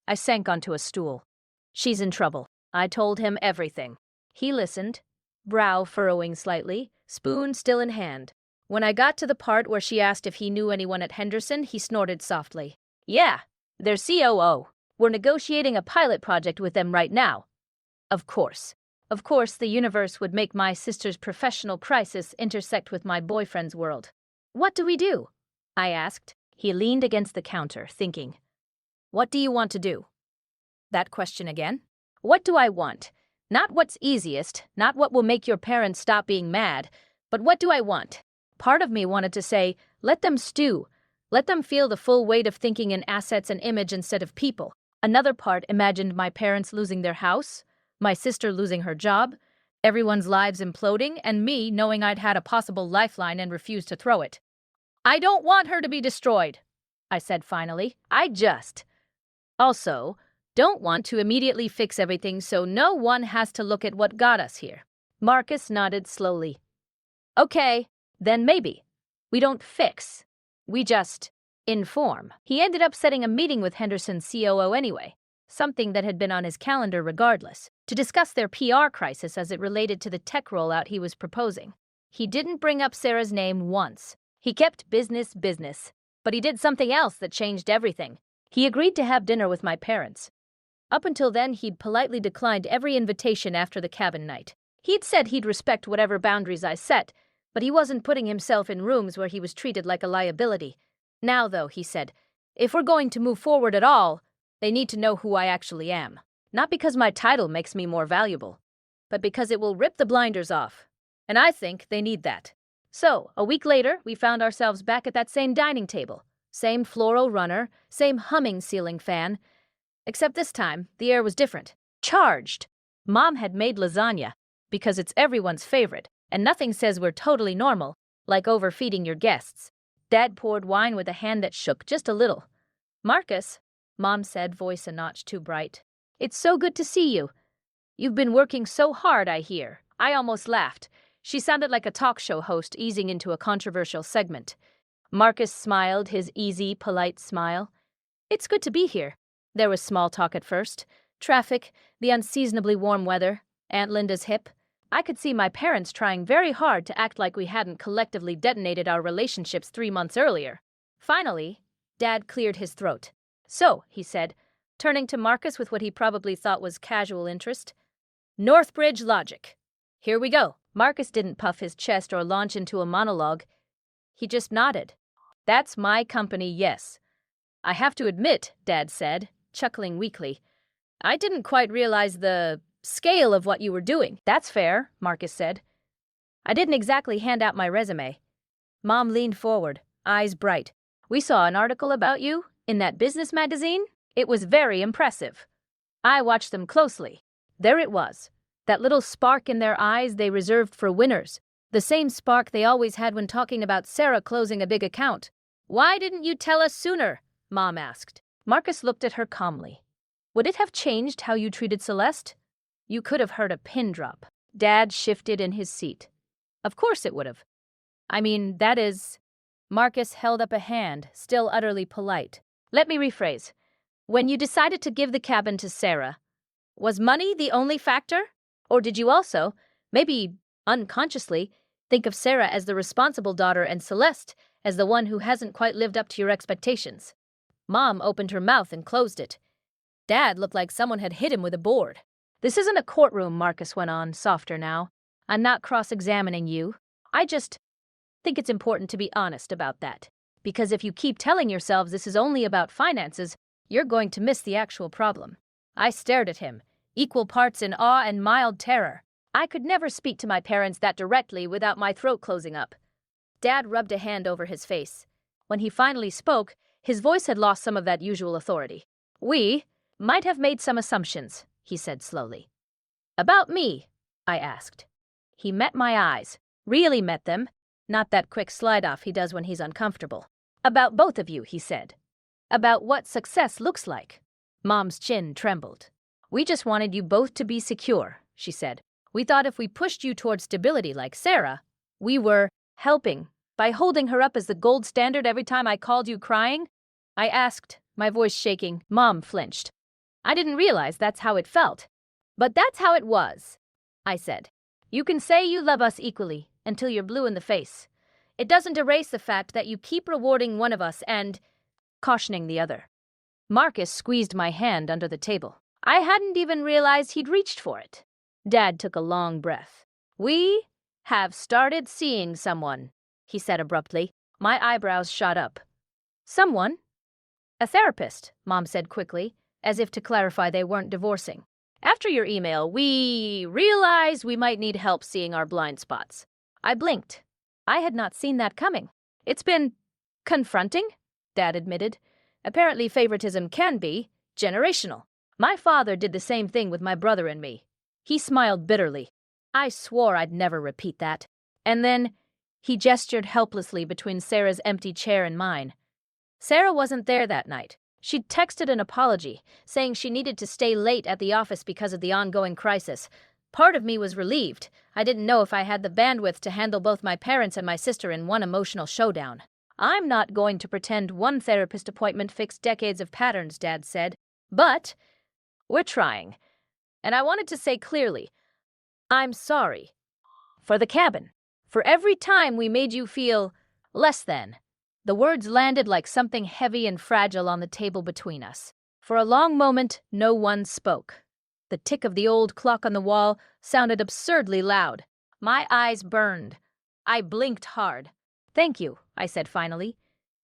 I sank onto a stool. She's in trouble. I told him everything. He listened, brow furrowing slightly, spoon still in hand. When I got to the part where she asked if he knew anyone at Henderson, he snorted softly. Yeah, their COO. We're negotiating a pilot project with them right now. Of course. Of course, the universe would make my sister's professional crisis intersect with my boyfriend's world. What do we do? I asked. He leaned against the counter, thinking. What do you want to do? That question again? What do I want? Not what's easiest, not what will make your parents stop being mad, but what do I want? Part of me wanted to say, let them stew. Let them feel the full weight of thinking in assets and image instead of people. Another part imagined my parents losing their house, my sister losing her job, everyone's lives imploding, and me knowing I'd had a possible lifeline and refused to throw it. I don't want her to be destroyed, I said finally. Also, don't want to immediately fix everything so no one has to look at what got us here. Marcus nodded slowly. Okay, then maybe. We don't fix. We just inform. He ended up setting a meeting with Henderson's COO anyway, something that had been on his calendar regardless, to discuss their PR crisis as it related to the tech rollout he was proposing. He didn't bring up Sarah's name once. He kept business, but he did something else that changed everything. He agreed to have dinner with my parents. Up until then, he'd politely declined every invitation after the cabin night. He'd said he'd respect whatever boundaries I set, but he wasn't putting himself in rooms where he was treated like a liability. Now, though, he said, if we're going to move forward at all, they need to know who I actually am. Not because my title makes me more valuable, but because it will rip the blinders off. And I think they need that. So, a week later, we found ourselves back at that same dining table. Same floral runner, same humming ceiling fan. Except this time, the air was different. Charged. Mom had made lasagna, because it's everyone's favorite, and nothing says we're totally normal, like overfeeding your guests. Dad poured wine with a hand that shook just a little. Marcus, Mom said, voice a notch too bright. It's so good to see you. You've been working so hard, I hear. I almost laughed. She sounded like a talk show host easing into a controversial segment. Marcus smiled, his easy, polite smile. It's good to be here. There was small talk at first. Traffic, the unseasonably warm weather, Aunt Linda's hip. I could see my parents trying very hard to act like we hadn't collectively detonated our relationships 3 months earlier. Finally, Dad cleared his throat. So, he said, turning to Marcus with what he probably thought was casual interest. Northbridge logic. Here we go. Marcus didn't puff his chest or launch into a monologue. He just nodded. That's my company, yes. I have to admit, Dad said, chuckling weakly, I didn't quite realize the scale of what you were doing. That's fair, Marcus said. I didn't exactly hand out my resume. Mom leaned forward, eyes bright. We saw an article about you in that business magazine. It was very impressive. I watched them closely. There it was. That little spark in their eyes they reserved for winners. The same spark they always had when talking about Sarah closing a big account. Why didn't you tell us sooner? Mom asked. Marcus looked at her calmly. Would it have changed how you treated Celeste? You could have heard a pin drop. Dad shifted in his seat. Of course it would have. I mean, that is... Marcus held up a hand, still utterly polite. Let me rephrase. When you decided to give the cabin to Sarah, was money the only factor? Or did you also, maybe unconsciously, think of Sarah as the responsible daughter and Celeste as the one who hasn't quite lived up to your expectations? Mom opened her mouth and closed it. Dad looked like someone had hit him with a board. This isn't a courtroom, Marcus went on, softer now. I'm not cross-examining you. I just think it's important to be honest about that. Because if you keep telling yourselves this is only about finances, you're going to miss the actual problem. I stared at him, equal parts in awe and mild terror. I could never speak to my parents that directly without my throat closing up. Dad rubbed a hand over his face. When he finally spoke, his voice had lost some of that usual authority. We might have made some assumptions, he said slowly. About me? I asked. He met my eyes, really met them, not that quick slide-off he does when he's uncomfortable. About both of you, he said. About what success looks like. Mom's chin trembled. We just wanted you both to be secure, she said. We thought if we pushed you toward stability like Sarah, we were helping. By holding her up as the gold standard every time I called you crying? I asked, my voice shaking. Mom flinched. I didn't realize that's how it felt. But that's how it was, I said. You can say you love us equally until you're blue in the face. It doesn't erase the fact that you keep rewarding one of us and cautioning the other. Marcus squeezed my hand under the table. I hadn't even realized he'd reached for it. Dad took a long breath. We have started seeing someone, he said abruptly. My eyebrows shot up. Someone? A therapist, Mom said quickly, as if to clarify they weren't divorcing. After your email, we realized we might need help seeing our blind spots. I blinked. I had not seen that coming. It's been confronting, Dad admitted. Apparently favoritism can be generational. My father did the same thing with my brother and me. He smiled bitterly. I swore I'd never repeat that. And then he gestured helplessly between Sarah's empty chair and mine. Sarah wasn't there that night. She'd texted an apology, saying she needed to stay late at the office because of the ongoing crisis. Part of me was relieved. I didn't know if I had the bandwidth to handle both my parents and my sister in one emotional showdown. I'm not going to pretend one therapist appointment fixed decades of patterns, Dad said. But we're trying. And I wanted to say clearly, I'm sorry. For the cabin. For every time we made you feel less than. The words landed like something heavy and fragile on the table between us. For a long moment, no one spoke. The tick of the old clock on the wall sounded absurdly loud. My eyes burned. I blinked hard. Thank you, I said finally.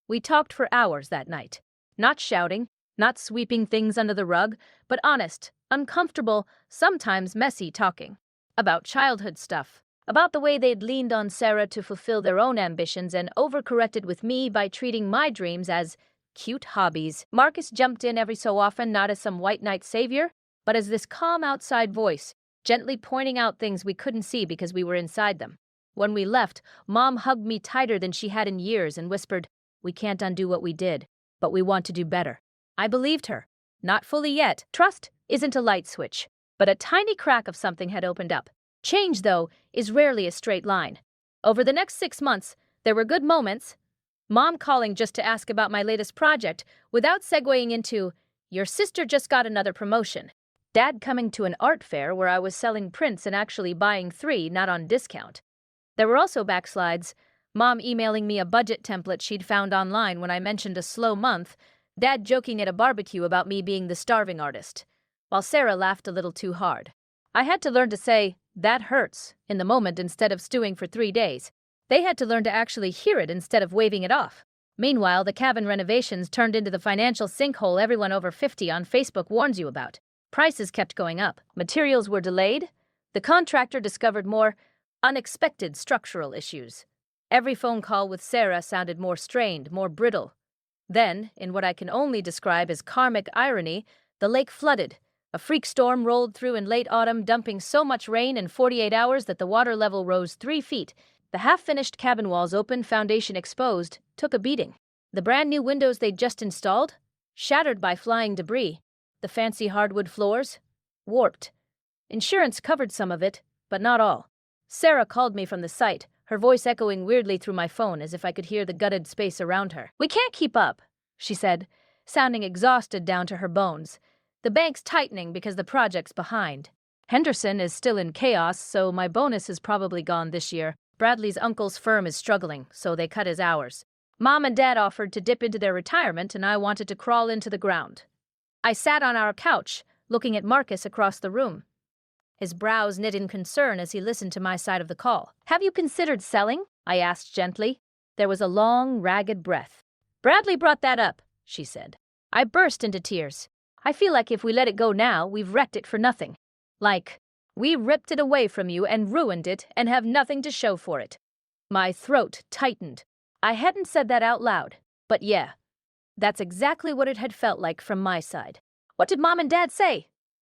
We talked for hours that night. Not shouting, not sweeping things under the rug, but honest, uncomfortable, sometimes messy talking. About childhood stuff. About the way they'd leaned on Sarah to fulfill their own ambitions and overcorrected with me by treating my dreams as cute hobbies. Marcus jumped in every so often, not as some white knight savior, but as this calm outside voice, gently pointing out things we couldn't see because we were inside them. When we left, Mom hugged me tighter than she had in years and whispered, "We can't undo what we did, but we want to do better." I believed her. Not fully yet. Trust isn't a light switch, but a tiny crack of something had opened up. Change, though, is rarely a straight line. Over the next 6 months, there were good moments. Mom calling just to ask about my latest project, without segueing into, "Your sister just got another promotion." Dad coming to an art fair where I was selling prints and actually buying 3, not on discount. There were also backslides. Mom emailing me a budget template she'd found online when I mentioned a slow month. Dad joking at a barbecue about me being the starving artist, while Sarah laughed a little too hard. I had to learn to say, "That hurts," in the moment instead of stewing for 3 days. They had to learn to actually hear it instead of waving it off. Meanwhile, the cabin renovations turned into the financial sinkhole everyone over 50 on Facebook warns you about. Prices kept going up. Materials were delayed. The contractor discovered more unexpected structural issues. Every phone call with Sarah sounded more strained, more brittle. Then, in what I can only describe as karmic irony, the lake flooded. A freak storm rolled through in late autumn, dumping so much rain in 48 hours that the water level rose 3 feet. The half-finished cabin walls open, foundation exposed, took a beating. The brand-new windows they'd just installed, shattered by flying debris. The fancy hardwood floors, warped. Insurance covered some of it, but not all. Sarah called me from the site, her voice echoing weirdly through my phone as if I could hear the gutted space around her. "We can't keep up," she said, sounding exhausted down to her bones. "The bank's tightening because the project's behind. Henderson is still in chaos, so my bonus is probably gone this year. Bradley's uncle's firm is struggling, so they cut his hours. Mom and Dad offered to dip into their retirement, and I wanted to crawl into the ground." I sat on our couch, looking at Marcus across the room. His brows knit in concern as he listened to my side of the call. "Have you considered selling?" I asked gently. There was a long, ragged breath. "Bradley brought that up," she said. I burst into tears. "I feel like if we let it go now, we've wrecked it for nothing. Like, we ripped it away from you and ruined it and have nothing to show for it." My throat tightened. I hadn't said that out loud, but yeah, that's exactly what it had felt like from my side. "What did Mom and Dad say?"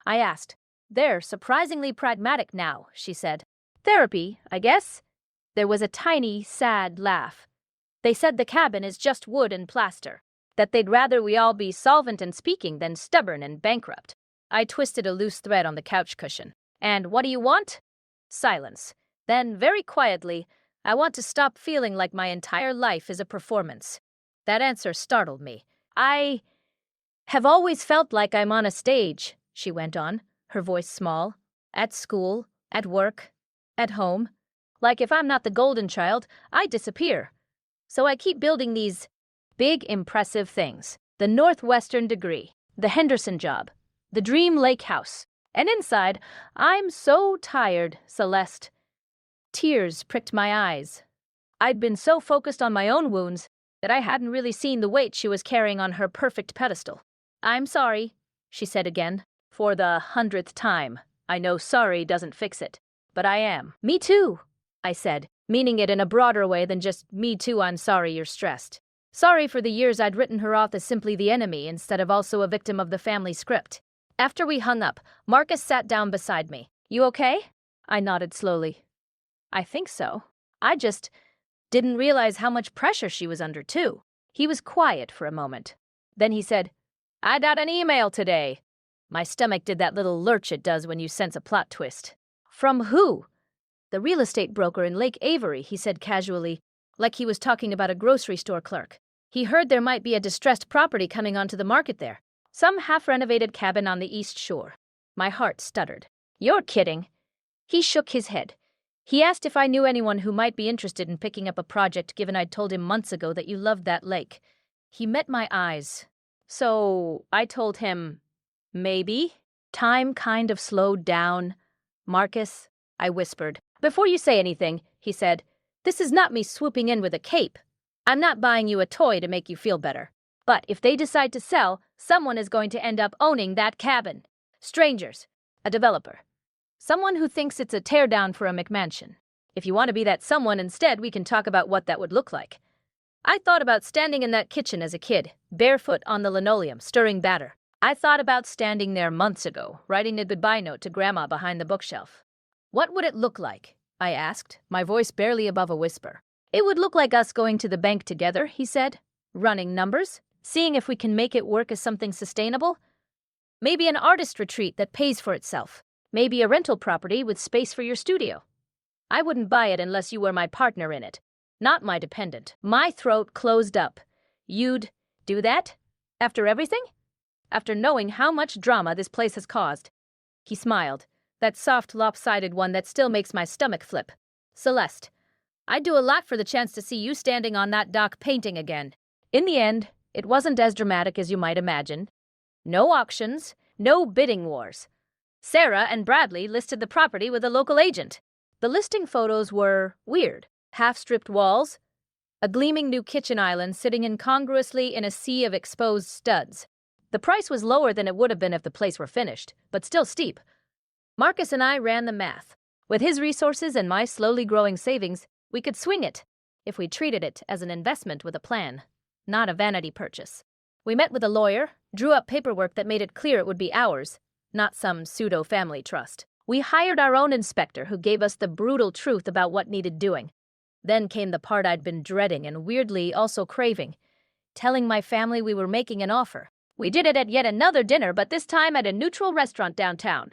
I asked. "They're surprisingly pragmatic now," she said. "Therapy, I guess." There was a tiny, sad laugh. "They said the cabin is just wood and plaster. That they'd rather we all be solvent and speaking than stubborn and bankrupt." I twisted a loose thread on the couch cushion. "And what do you want?" Silence. Then, very quietly, I want to stop feeling like my entire life is a performance. That answer startled me. I have always felt like I'm on a stage, she went on, her voice small. At school, at work, at home. Like if I'm not the golden child, I disappear. So I keep building these big, impressive things. The Northwestern degree, the Henderson job, the Dream Lake house. And inside, I'm so tired, Celeste. Tears pricked my eyes. I'd been so focused on my own wounds that I hadn't really seen the weight she was carrying on her perfect pedestal. I'm sorry, she said again, for the 100th time. I know sorry doesn't fix it, but I am. Me too, I said, meaning it in a broader way than just me too, I'm sorry you're stressed. Sorry for the years I'd written her off as simply the enemy instead of also a victim of the family script. After we hung up, Marcus sat down beside me. You okay? I nodded slowly. I think so. I just didn't realize how much pressure she was under, too. He was quiet for a moment. Then he said, I got an email today. My stomach did that little lurch it does when you sense a plot twist. From who? The real estate broker in Lake Avery, he said casually, like he was talking about a grocery store clerk. He heard there might be a distressed property coming onto the market there. Some half-renovated cabin on the East Shore. My heart stuttered. You're kidding. He shook his head. He asked if I knew anyone who might be interested in picking up a project given I'd told him months ago that you loved that lake. He met my eyes. So I told him, maybe. Time kind of slowed down. Marcus, I whispered. Before you say anything, he said, this is not me swooping in with a cape. I'm not buying you a toy to make you feel better. But if they decide to sell, someone is going to end up owning that cabin. Strangers. A developer. Someone who thinks it's a teardown for a McMansion. If you want to be that someone instead, we can talk about what that would look like. I thought about standing in that kitchen as a kid, barefoot on the linoleum, stirring batter. I thought about standing there months ago, writing a goodbye note to Grandma behind the bookshelf. What would it look like? I asked, my voice barely above a whisper. It would look like us going to the bank together, he said. Running numbers, seeing if we can make it work as something sustainable. Maybe an artist retreat that pays for itself. Maybe a rental property with space for your studio. I wouldn't buy it unless you were my partner in it, not my dependent. My throat closed up. You'd do that? After everything? After knowing how much drama this place has caused. He smiled, that soft, lopsided one that still makes my stomach flip. Celeste, I'd do a lot for the chance to see you standing on that dock painting again. In the end, it wasn't as dramatic as you might imagine. No auctions, no bidding wars. Sarah and Bradley listed the property with a local agent. The listing photos were weird. Half-stripped walls, a gleaming new kitchen island sitting incongruously in a sea of exposed studs. The price was lower than it would have been if the place were finished, but still steep. Marcus and I ran the math. With his resources and my slowly growing savings, we could swing it if we treated it as an investment with a plan, not a vanity purchase. We met with a lawyer, drew up paperwork that made it clear it would be ours, not some pseudo-family trust. We hired our own inspector who gave us the brutal truth about what needed doing. Then came the part I'd been dreading and weirdly also craving, telling my family we were making an offer. We did it at yet another dinner, but this time at a neutral restaurant downtown.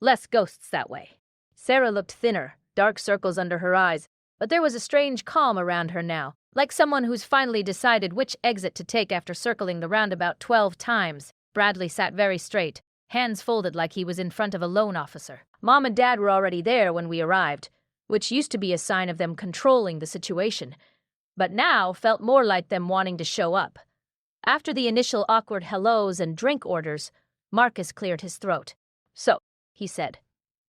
Less ghosts that way. Sarah looked thinner, dark circles under her eyes, but there was a strange calm around her now, like someone who's finally decided which exit to take after circling the roundabout 12 times. Bradley sat very straight, hands folded like he was in front of a loan officer. Mom and Dad were already there when we arrived, which used to be a sign of them controlling the situation, but now felt more like them wanting to show up. After the initial awkward hellos and drink orders, Marcus cleared his throat. So, he said,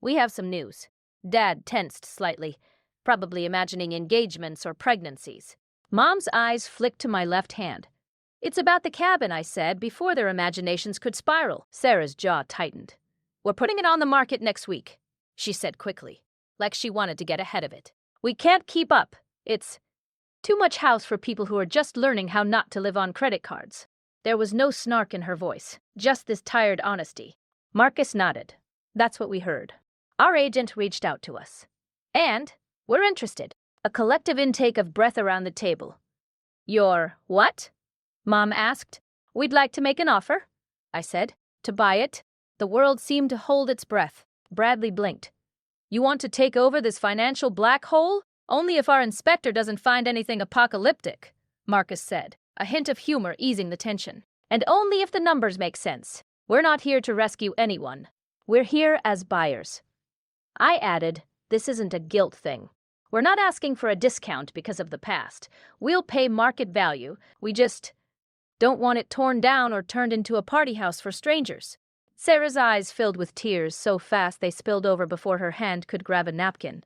we have some news. Dad tensed slightly, probably imagining engagements or pregnancies. Mom's eyes flicked to my left hand. It's about the cabin, I said, before their imaginations could spiral. Sarah's jaw tightened. We're putting it on the market next week, she said quickly, like she wanted to get ahead of it. We can't keep up. It's too much house for people who are just learning how not to live on credit cards. There was no snark in her voice, just this tired honesty. Marcus nodded. That's what we heard. Our agent reached out to us. And we're interested. A collective intake of breath around the table. Your what? Mom asked. We'd like to make an offer, I said. To buy it. The world seemed to hold its breath. Bradley blinked. You want to take over this financial black hole? Only if our inspector doesn't find anything apocalyptic, Marcus said, a hint of humor easing the tension. And only if the numbers make sense. We're not here to rescue anyone. We're here as buyers. I added, this isn't a guilt thing. We're not asking for a discount because of the past. We'll pay market value. We just don't want it torn down or turned into a party house for strangers. Sarah's eyes filled with tears so fast they spilled over before her hand could grab a napkin.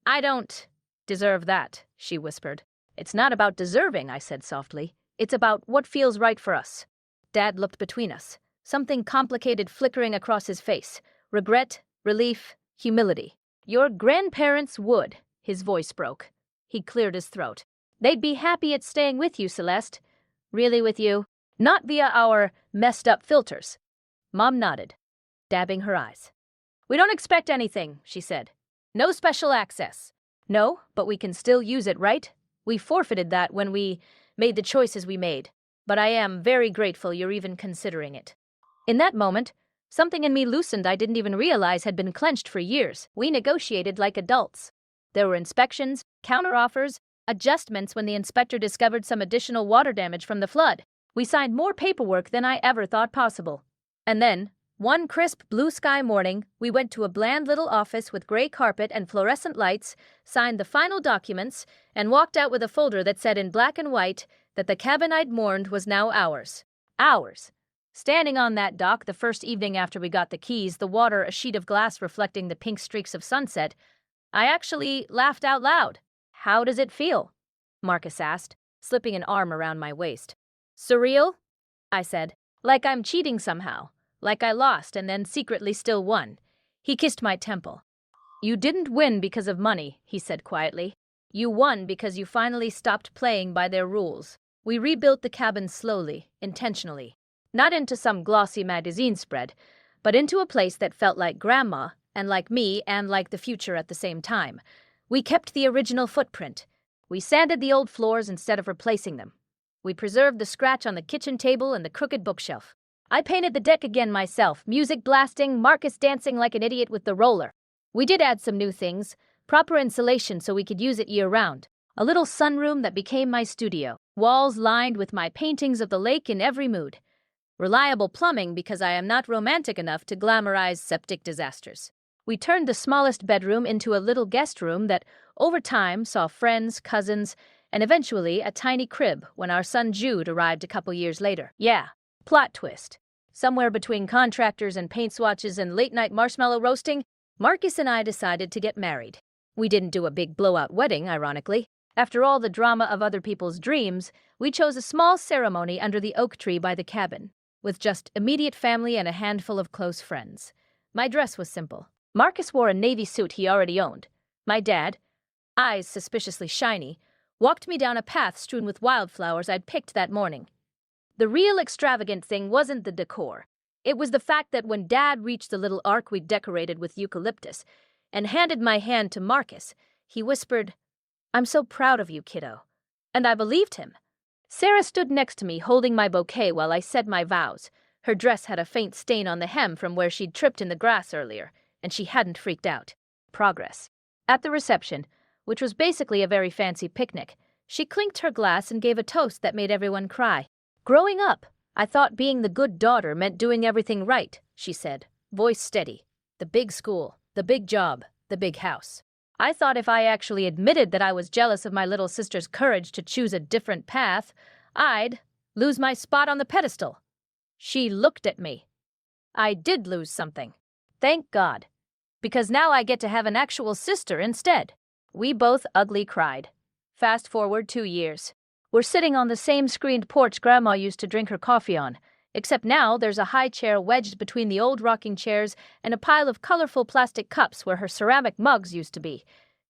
I don't deserve that, she whispered. It's not about deserving, I said softly. It's about what feels right for us. Dad looked between us, something complicated flickering across his face. Regret, relief, humility. Your grandparents would, his voice broke. He cleared his throat. They'd be happy at staying with you, Celeste. Really with you? Not via our messed-up filters. Mom nodded, dabbing her eyes. We don't expect anything, she said. No special access. No, but we can still use it, right? We forfeited that when we made the choices we made. But I am very grateful you're even considering it. In that moment, something in me loosened I didn't even realize had been clenched for years. We negotiated like adults. There were inspections, counteroffers, adjustments when the inspector discovered some additional water damage from the flood. We signed more paperwork than I ever thought possible. And then, one crisp blue sky morning, we went to a bland little office with gray carpet and fluorescent lights, signed the final documents, and walked out with a folder that said in black and white that the cabin I'd mourned was now ours. Ours. Standing on that dock the first evening after we got the keys, the water a sheet of glass reflecting the pink streaks of sunset, I actually laughed out loud. How does it feel? Marcus asked, slipping an arm around my waist. Surreal? I said. Like I'm cheating somehow. Like I lost and then secretly still won. He kissed my temple. You didn't win because of money, he said quietly. You won because you finally stopped playing by their rules. We rebuilt the cabin slowly, intentionally. Not into some glossy magazine spread, but into a place that felt like Grandma, and like me, and like the future at the same time. We kept the original footprint. We sanded the old floors instead of replacing them. We preserved the scratch on the kitchen table and the crooked bookshelf. I painted the deck again myself, music blasting, Marcus dancing like an idiot with the roller. We did add some new things, proper insulation so we could use it year-round. A little sunroom that became my studio. Walls lined with my paintings of the lake in every mood. Reliable plumbing because I am not romantic enough to glamorize septic disasters. We turned the smallest bedroom into a little guest room that, over time, saw friends, cousins, and eventually a tiny crib when our son Jude arrived a couple years later. Yeah, plot twist. Somewhere between contractors and paint swatches and late-night marshmallow roasting, Marcus and I decided to get married. We didn't do a big blowout wedding, ironically. After all the drama of other people's dreams, we chose a small ceremony under the oak tree by the cabin, with just immediate family and a handful of close friends. My dress was simple. Marcus wore a navy suit he already owned. My dad, eyes suspiciously shiny, walked me down a path strewn with wildflowers I'd picked that morning. The real extravagant thing wasn't the decor. It was the fact that when Dad reached the little ark we'd decorated with eucalyptus and handed my hand to Marcus, he whispered, "I'm so proud of you, kiddo." And I believed him. Sarah stood next to me holding my bouquet while I said my vows. Her dress had a faint stain on the hem from where she'd tripped in the grass earlier, and she hadn't freaked out. Progress. At the reception, which was basically a very fancy picnic, she clinked her glass and gave a toast that made everyone cry. Growing up, I thought being the good daughter meant doing everything right, she said, voice steady. The big school, the big job, the big house. I thought if I actually admitted that I was jealous of my little sister's courage to choose a different path, I'd lose my spot on the pedestal. She looked at me. I did lose something. Thank God. Because now I get to have an actual sister instead. We both ugly cried. Fast forward 2 years. We're sitting on the same screened porch Grandma used to drink her coffee on, except now there's a high chair wedged between the old rocking chairs and a pile of colorful plastic cups where her ceramic mugs used to be.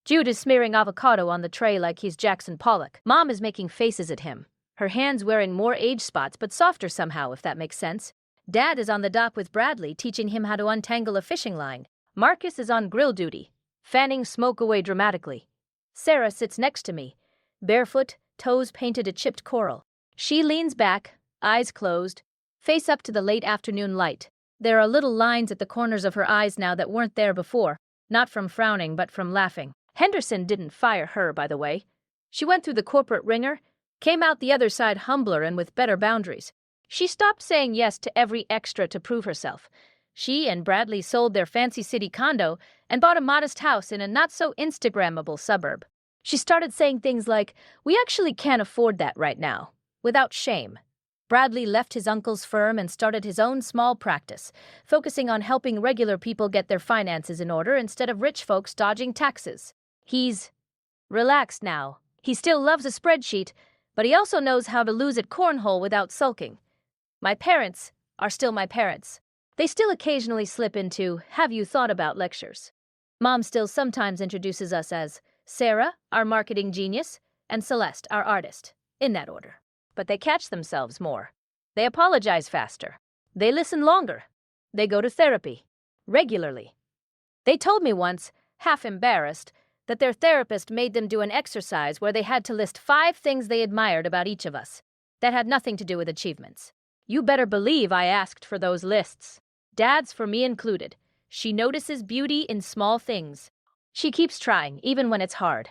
Jude is smearing avocado on the tray like he's Jackson Pollock. Mom is making faces at him, her hands wearing more age spots but softer somehow, if that makes sense. Dad is on the dock with Bradley, teaching him how to untangle a fishing line. Marcus is on grill duty, fanning smoke away dramatically. Sarah sits next to me, barefoot, toes painted a chipped coral. She leans back, eyes closed, face up to the late afternoon light. There are little lines at the corners of her eyes now that weren't there before. Not from frowning, but from laughing. Henderson didn't fire her, by the way. She went through the corporate ringer, came out the other side humbler and with better boundaries. She stopped saying yes to every extra to prove herself. She and Bradley sold their fancy city condo and bought a modest house in a not-so-Instagrammable suburb. She started saying things like, "We actually can't afford that right now," without shame. Bradley left his uncle's firm and started his own small practice, focusing on helping regular people get their finances in order instead of rich folks dodging taxes. He's relaxed now. He still loves a spreadsheet, but he also knows how to lose at cornhole without sulking. My parents are still my parents. They still occasionally slip into "have you thought about" lectures. Mom still sometimes introduces us as Sarah, our marketing genius, and Celeste, our artist, in that order. But they catch themselves more. They apologize faster. They listen longer. They go to therapy regularly. They told me once, half embarrassed, that their therapist made them do an exercise where they had to list 5 things they admired about each of us. That had nothing to do with achievements. You better believe I asked for those lists. Dad's for me included. She notices beauty in small things. She keeps trying, even when it's hard.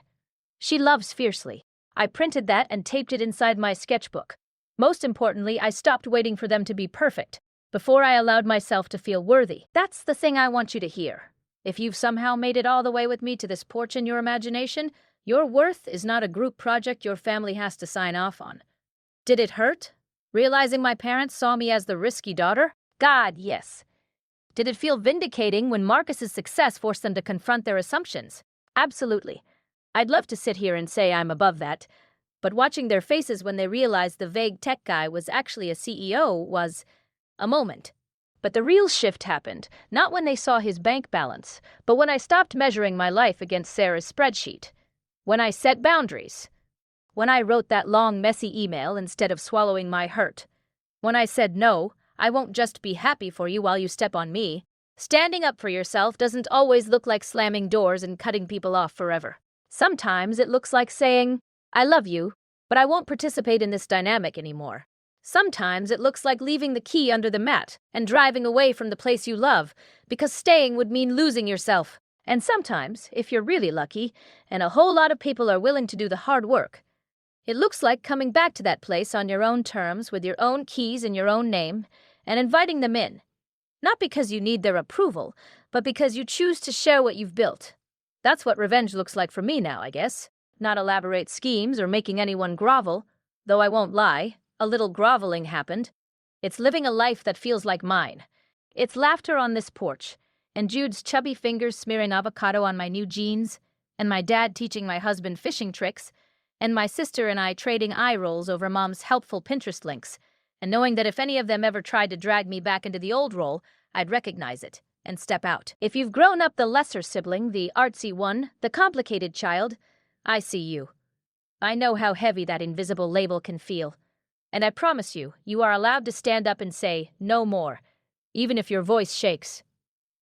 She loves fiercely. I printed that and taped it inside my sketchbook. Most importantly, I stopped waiting for them to be perfect before I allowed myself to feel worthy. That's the thing I want you to hear. If you've somehow made it all the way with me to this porch in your imagination, your worth is not a group project your family has to sign off on. Did it hurt? Realizing my parents saw me as the risky daughter? God, yes. Did it feel vindicating when Marcus's success forced them to confront their assumptions? Absolutely. I'd love to sit here and say I'm above that, but watching their faces when they realized the vague tech guy was actually a CEO was a moment. But the real shift happened, not when they saw his bank balance, but when I stopped measuring my life against Sarah's spreadsheet. When I set boundaries. When I wrote that long, messy email instead of swallowing my hurt. When I said, "No, I won't just be happy for you while you step on me." Standing up for yourself doesn't always look like slamming doors and cutting people off forever. Sometimes it looks like saying, "I love you, but I won't participate in this dynamic anymore." Sometimes it looks like leaving the key under the mat and driving away from the place you love, because staying would mean losing yourself. And sometimes, if you're really lucky, and a whole lot of people are willing to do the hard work, it looks like coming back to that place on your own terms with your own keys in your own name and inviting them in. Not because you need their approval, but because you choose to share what you've built. That's what revenge looks like for me now, I guess. Not elaborate schemes or making anyone grovel, though I won't lie, a little groveling happened. It's living a life that feels like mine. It's laughter on this porch, and Jude's chubby fingers smearing avocado on my new jeans, and my dad teaching my husband fishing tricks, and my sister and I trading eye rolls over Mom's helpful Pinterest links, and knowing that if any of them ever tried to drag me back into the old role, I'd recognize it and step out. If you've grown up the lesser sibling, the artsy one, the complicated child, I see you. I know how heavy that invisible label can feel. And I promise you, you are allowed to stand up and say, "No more," even if your voice shakes,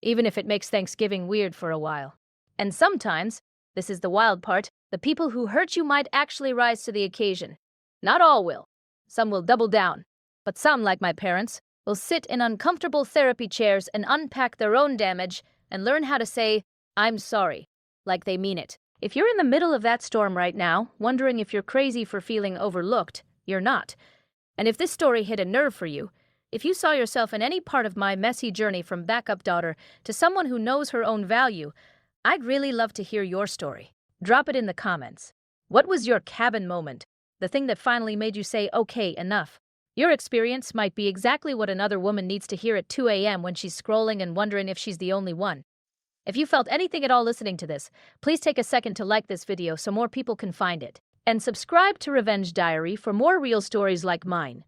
even if it makes Thanksgiving weird for a while. And sometimes, this is the wild part, the people who hurt you might actually rise to the occasion. Not all will. Some will double down. But some, like my parents, will sit in uncomfortable therapy chairs and unpack their own damage and learn how to say, "I'm sorry," like they mean it. If you're in the middle of that storm right now, wondering if you're crazy for feeling overlooked, you're not. And if this story hit a nerve for you, if you saw yourself in any part of my messy journey from backup daughter to someone who knows her own value, I'd really love to hear your story. Drop it in the comments. What was your cabin moment? The thing that finally made you say, "Okay, enough." Your experience might be exactly what another woman needs to hear at 2 a.m. when she's scrolling and wondering if she's the only one. If you felt anything at all listening to this, please take a second to like this video so more people can find it. And subscribe to Revenge Diary for more real stories like mine.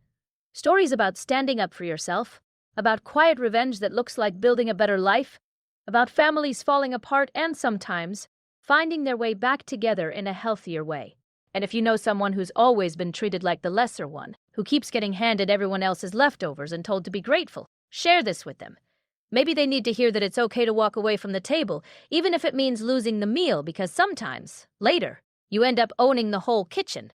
Stories about standing up for yourself, about quiet revenge that looks like building a better life, about families falling apart and sometimes finding their way back together in a healthier way. And if you know someone who's always been treated like the lesser one, who keeps getting handed everyone else's leftovers and told to be grateful, share this with them. Maybe they need to hear that it's okay to walk away from the table, even if it means losing the meal, because sometimes, later, you end up owning the whole kitchen.